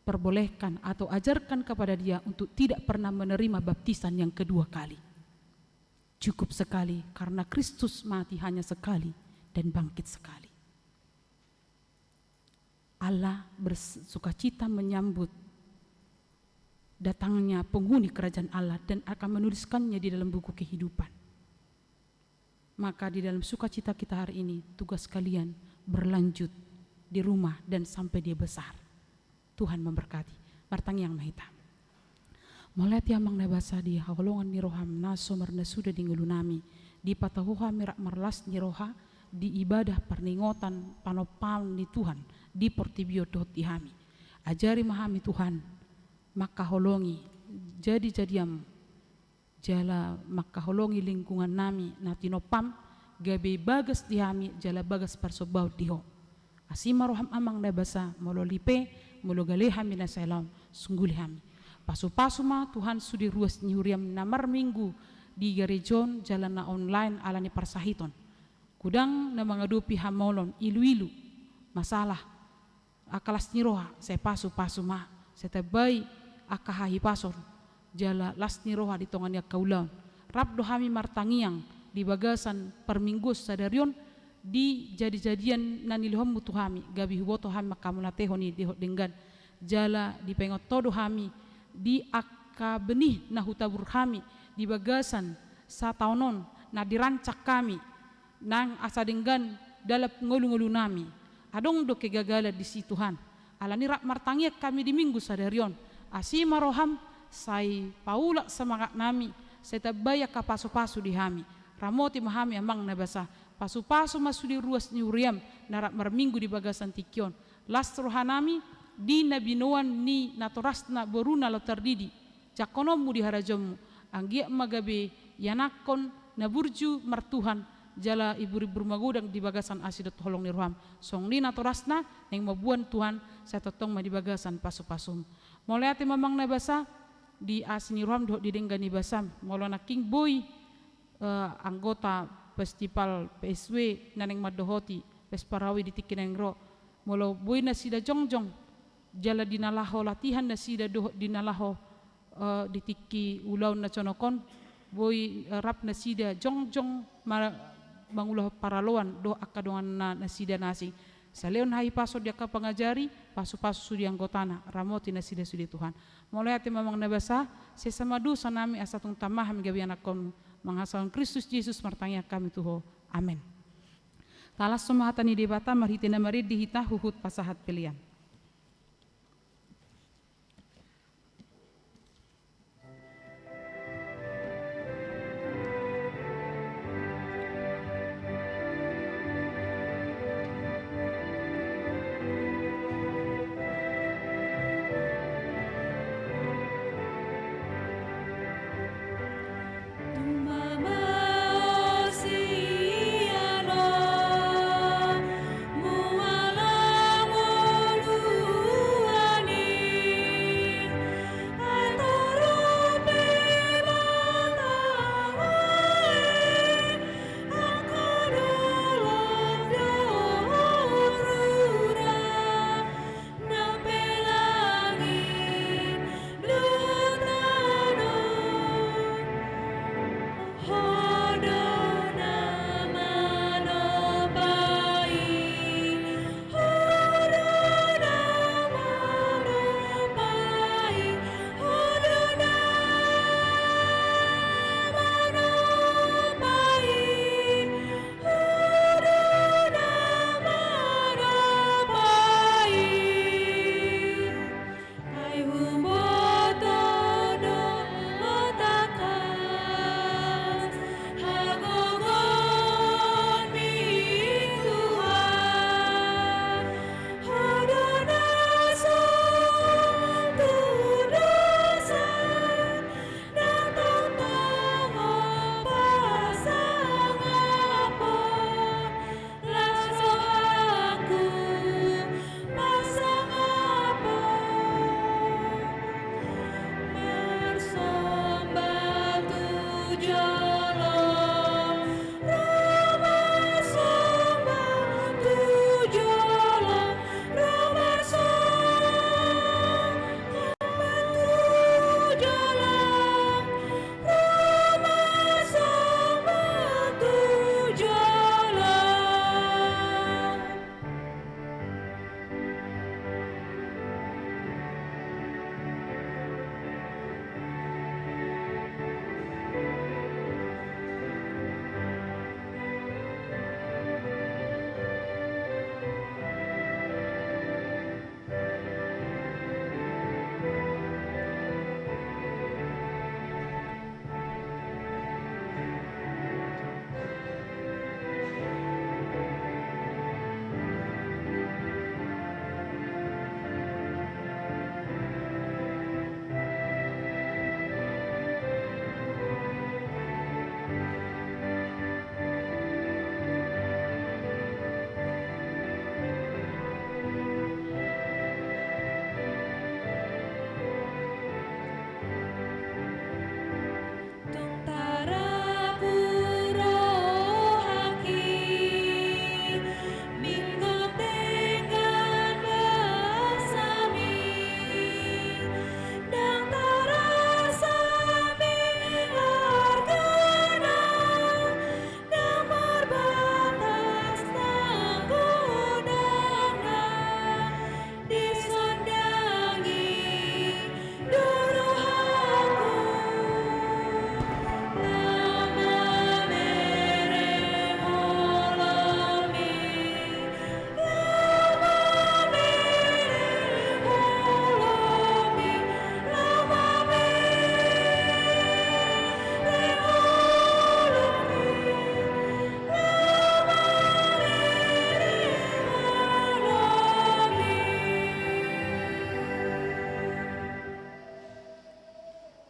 S5: perbolehkan atau ajarkan kepada dia untuk tidak pernah menerima baptisan yang kedua kali. Cukup sekali, karena Kristus mati hanya sekali dan bangkit sekali. Allah bersukacita menyambut datangnya penghuni kerajaan Allah dan akan menuliskannya di dalam buku kehidupan. Maka di dalam sukacita kita hari ini, tugas kalian berlanjut di rumah dan sampai dia besar. Tuhan memberkati. Martang yang mahita. Mulai tiamang nabasa di hakolongan ni roham naso marna sudah di ngulunami. Di patahuha mirak marlas ni roha. Di ibadah perningotan panopam ni Tuhan. Di portibio dot ihami. Ajari mahami Tuhan. Maka holongi. Jadi-jadiam. Jala maka holongi lingkungan nami. Natinopam. Gabe bagas dihami. Jala bagas parsobau diho. Asima roham amang nabasa. Molo lipe. Molo galehami na salam. Sunggulihami. Pasu-pasu ma Tuhan sudi ruas nyuriam namar minggu di gerejon jalan na online alani parsahiton. Kudang na mengadupi hamolon ilu-ilu masalah akalas niroha saya pasu-pasu ma saya tebai akahahi pason jala las niroha di tongannya kaulan. Rabdo hami martangiang di bagasan perminggus sadarion di jadi-jadian nanilhom mutuhami gabi huboto hami makamunatehoni dengan jala di pengot todo hami di akka benih na hutabur kami di bagasan sa taunon na dirancak kami nang asa denggan dalam ngulu-ngulu nami adong do kegagalan di si Tuhan alani rak martangiak kami di minggu sadarion asima roham sai paula semangat nami saya tabaya ka pasu-pasu di hami ramoti mahami amang nabasa pasu-pasu masudi ruas ni uriam narak marminggu di bagasan tikion las rohanami di nabinoan ni natorasna boruna lo terdidi jakonomu di harajomu anggia magabe yanakon naburju martuhan jala ibu-ibu magudang di bagasan asidot holong ni roham song ni natorasna neng mabuan Tuhan saya totong ma di bagasan pasu-pasum mulai ati mamang nabasa di asini roham doh di denggan ni basam molona king boy anggota festival PSW naneng madohoti pesparawi di tikineng ro molo boy na sida jongjong jala dinalaho latihan na sida doh dinalaho ditiki ulaw na conokon boy rap na sida jongjong mangulah paraloan do akadongan na sida nasi saleon hai paso dia ka pangajari pasu-pasu sudi anggotana ramoti na sida sudi Tuhan mulai ati mamang nabasa sesamadu sanami asatung tamah gabi anakon manghasaun Kristus Yesus martanya kami tuho amen talas sumahatani debata marhitina marid dihita huhut pasahat pilihan.
S3: Mualang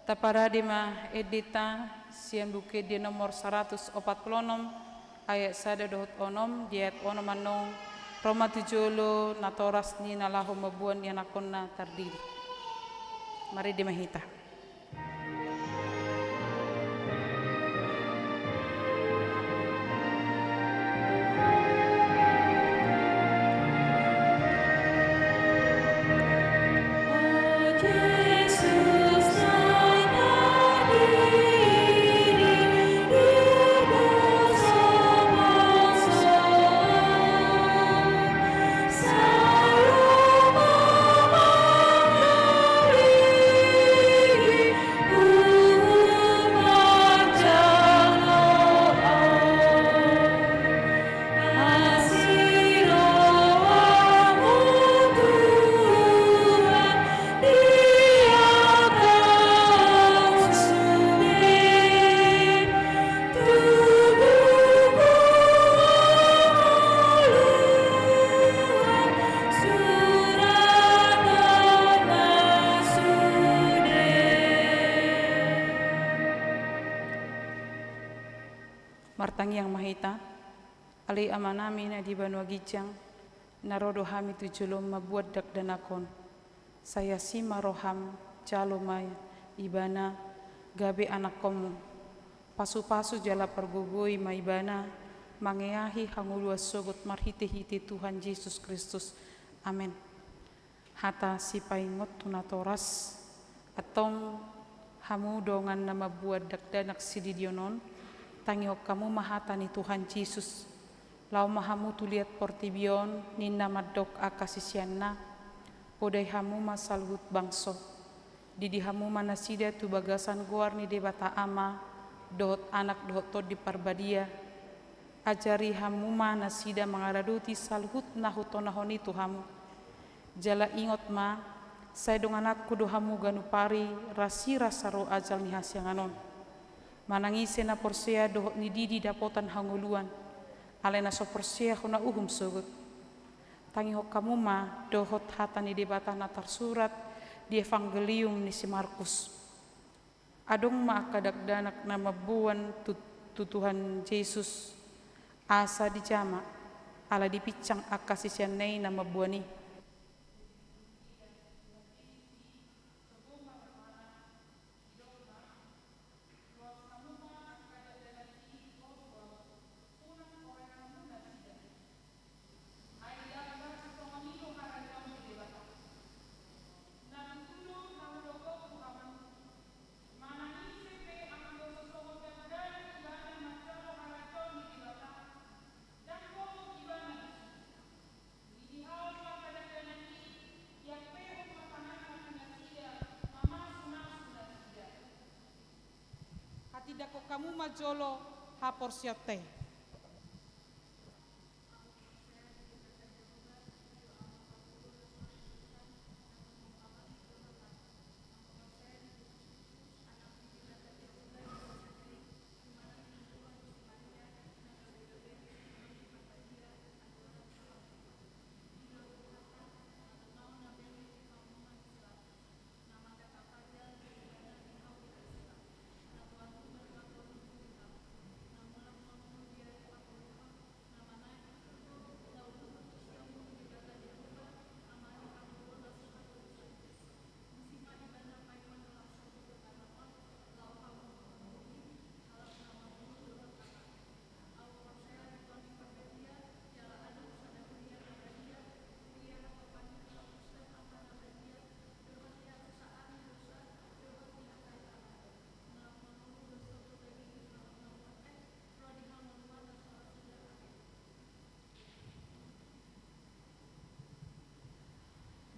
S5: Taparadima edita sian buke di nomor 146 ayat 1 diet onom anong Roma 7 natoras ni nalahu mabuan yang akon na tardili. Mari dimahita. Martangi yang mahita, ali amanami na di Banua Gijang, narodo hami tujulom mabuat dak danakon. Saya si maroham jalomay ibana gabe anak komu. Pasu-pasu jala pergugui maibana mangeahi hangulua sogot marhite-hite Tuhan Yesus Kristus. Amin. Hata si paingot tunatoras atong hamu dongan nama buat dak danak sididionon. Tangihok kamu mahatani Tuhan Yesus. Lau mahamu tuliat portibion ninna madok akasisianna. Podai hamu masalhut bangso. Didi hamu manasida tu bagasan goar ni debata ama. Dohot anak dohot tod di parbadia. Ajari hamu manasida mangaraduti salhut nahutonahoni tu hamu. Jala ingot ma. Saya dong anakku dohamu ganupari rasi rasaro ajal ni hasyanganon. Manangise na porsea dohot ni didi dapotan hanguluan. Alena so porsea hona uhum sugut. Tangihok kamu ma dohot hata ni debata natar surat di evangelium ni si Markus. Adong ma akadakdanak nama buan Tuhan Yesus. Asa dijama ala dipicang akasisian nei nama buani. Tidak kok kamu majolo hapor siate.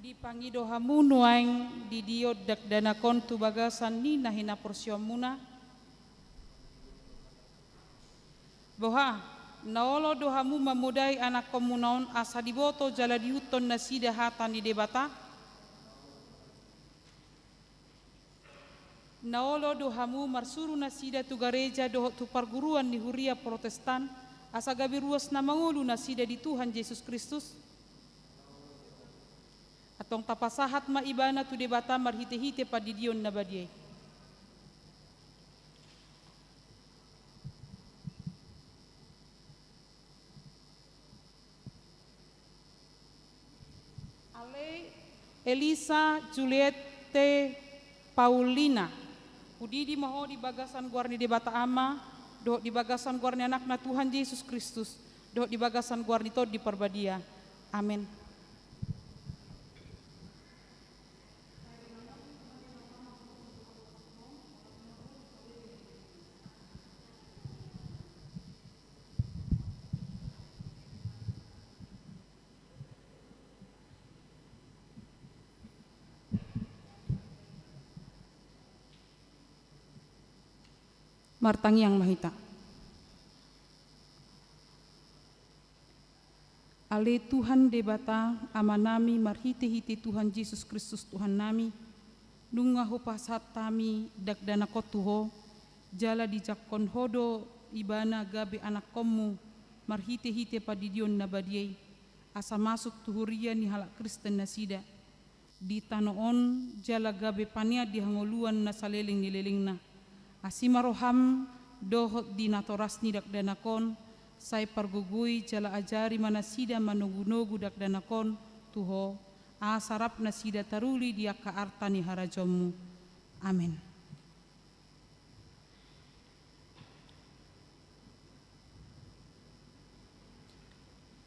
S5: Di pangido hamu nuaing di diod dak danakon tu bagasan ni nahina porsiomuna. Boha naolo dohamu mamudai anak komunaon asa diboto jala diuton nasida hatan di debata. Naolo dohamu marsuru nasida tu gareja dohot tu perguruan ni huria Protestan asa gabi ruas na mangulu nasida di Tuhan Yesus Kristus. Atong tapasahat maibana tu debata marhite-hite padidion na badiay. Elisa Juliette Paulina. Udidi maho di bagasan guarni di bata ama, doh di bagasan guarni anakna Tuhan Yesus Kristus, doh di bagasan guarni to di perbadia. Amin. Martangi yang mahita. Ale Tuhan debata amanami marhiti-hiti Tuhan Yesus Kristus Tuhan nami, nunga hopasat tami dakdana kotuho, jala dijakon hodo ibana gabe anak komu, marhiti-hiti padidion nabadiei, asa masuk tuhuria ni halak Kristen nasida, di tanoon jala gabe pania di hangoluan nasaleling nilelingna, asima roham dohot dinatorasni dakdanakon sai pargugui jala ajari manasida manugu-nugu dakdanakon tuho asarap nasida taruli dia ka artani harajomu. Amin.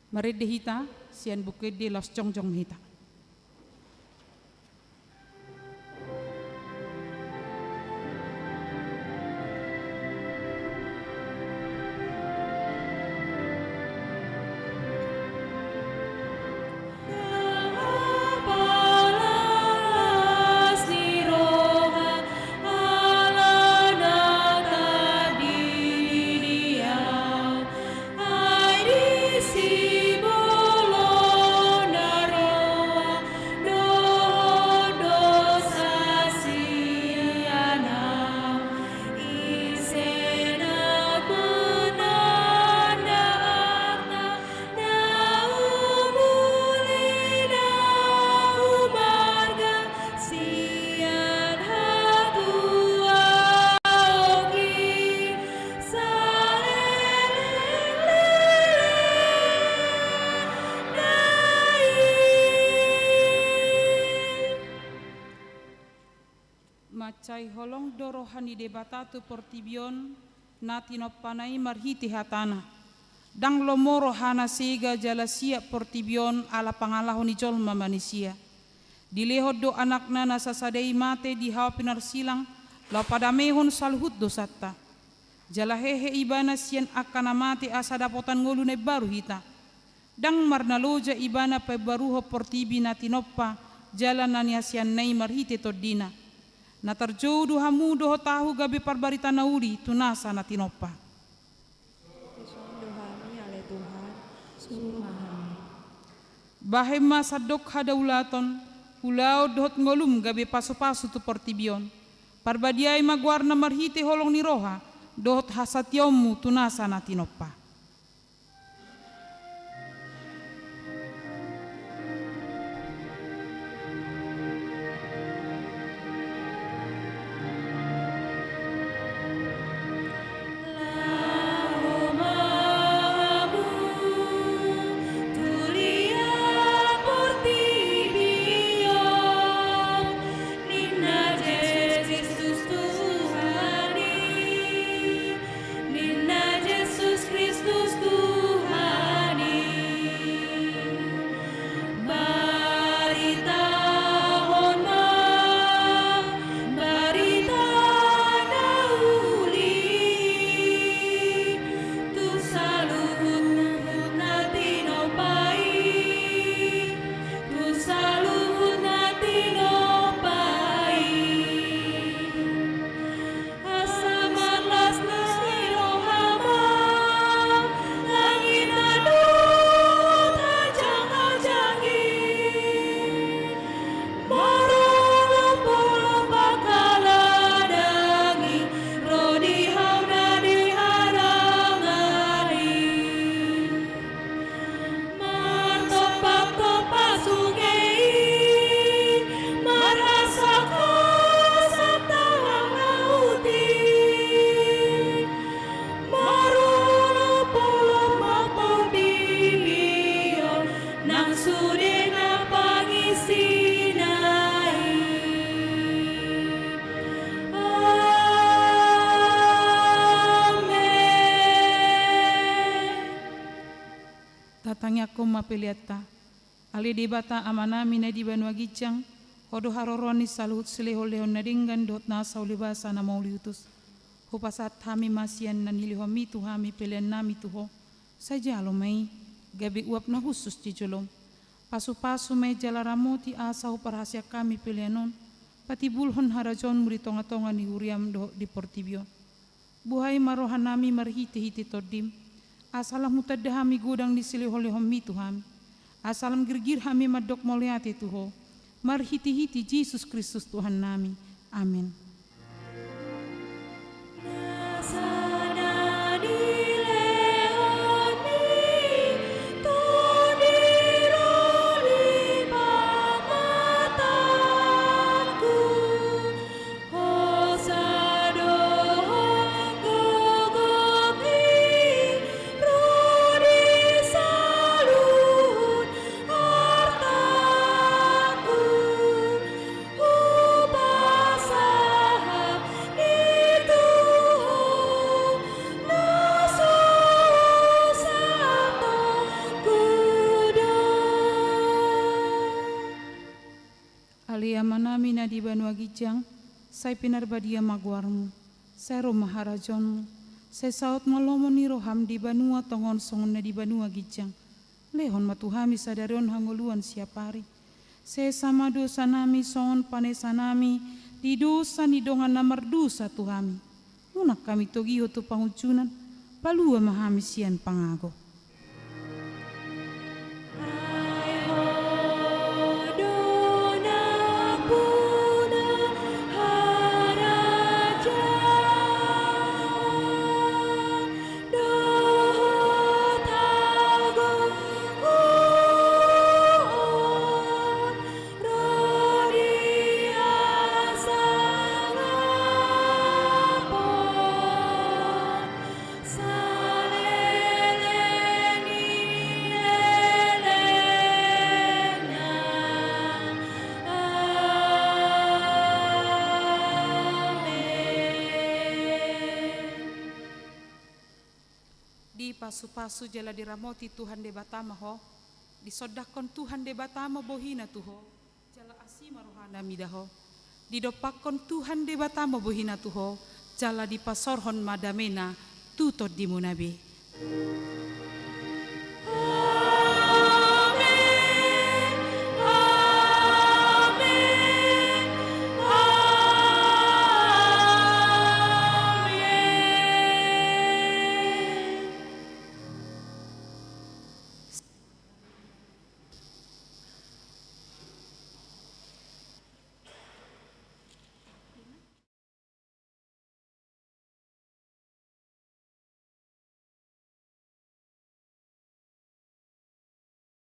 S5: Marede hita sian bukede los jongjong hita. Macai holong dorohani debatatu portibion nati noppanai marhiti hatana. Dang lomoro hana sega jala siap portibion ala pangalahoni jolma manusia. Dilehod do anakna nasasadei mate di hawa pinar silang lau padamehon salhut dosatta. Jala hehe ibana sian akana mate asa dapotan ngolune baru hita. Dang marnaloja ibana pe baruho portibi nati noppa jala nani asian nei marhiti todina. Natarjodu hamu doho tahu gabe parbarita nauri tunasa natinoppa.
S2: Dohami ale Tuhan.
S5: Bahema sadok hadaulaton pulau dohot ngolum gabe pasu-pasu tu portibion. Parbadiai magwarna marhite holong ni roha dohot hasatyomu tunasa natinoppa.
S3: Kristus
S5: ako mapeliata. Ali debata amanami na di banwa gijang, hodo haroroni salut seleho lehon nadinggan dot nasa ulibasa na mauliutus. Hupasat hami masian na nilihomi tu hami pelian nami tuho. Saja alomai, gabi uap na khusus di jolom. Pasu-pasu may jalaramoti asa huparhasya kami pelianon. Pati bulhon harajon muri tonga-tonga ni huriam do di portibio. Buhay marohan nami marhiti-hiti todim. Asalam mutadahami gudang di siliholehom mitu hami. Asalam girgir hami madok moliati tuho. Marhiti-hiti Yesus Kristus Tuhan nami. Amin. Manami na di banwa gijang, say pinarbadia magwarmu, say rumah harajonmu, say saut malomo ni roham di banua tongon songon na di banua gijang, lehon matuhami sadarion hangoluan siapari, say sama dosa nami songon panesa nami, di dosa ni dongan namar dosa tuhami, munak kami togiho tu pangucunan, palua mahami sian pangago. Pasu-pasu jala diramoti Tuhan de batama ho, disodakon Tuhan de batama bohina tuho, jala asima rohana midaho, didopakon Tuhan de batama bohina tuho, jala dipasorhon madamena tutod di munabe.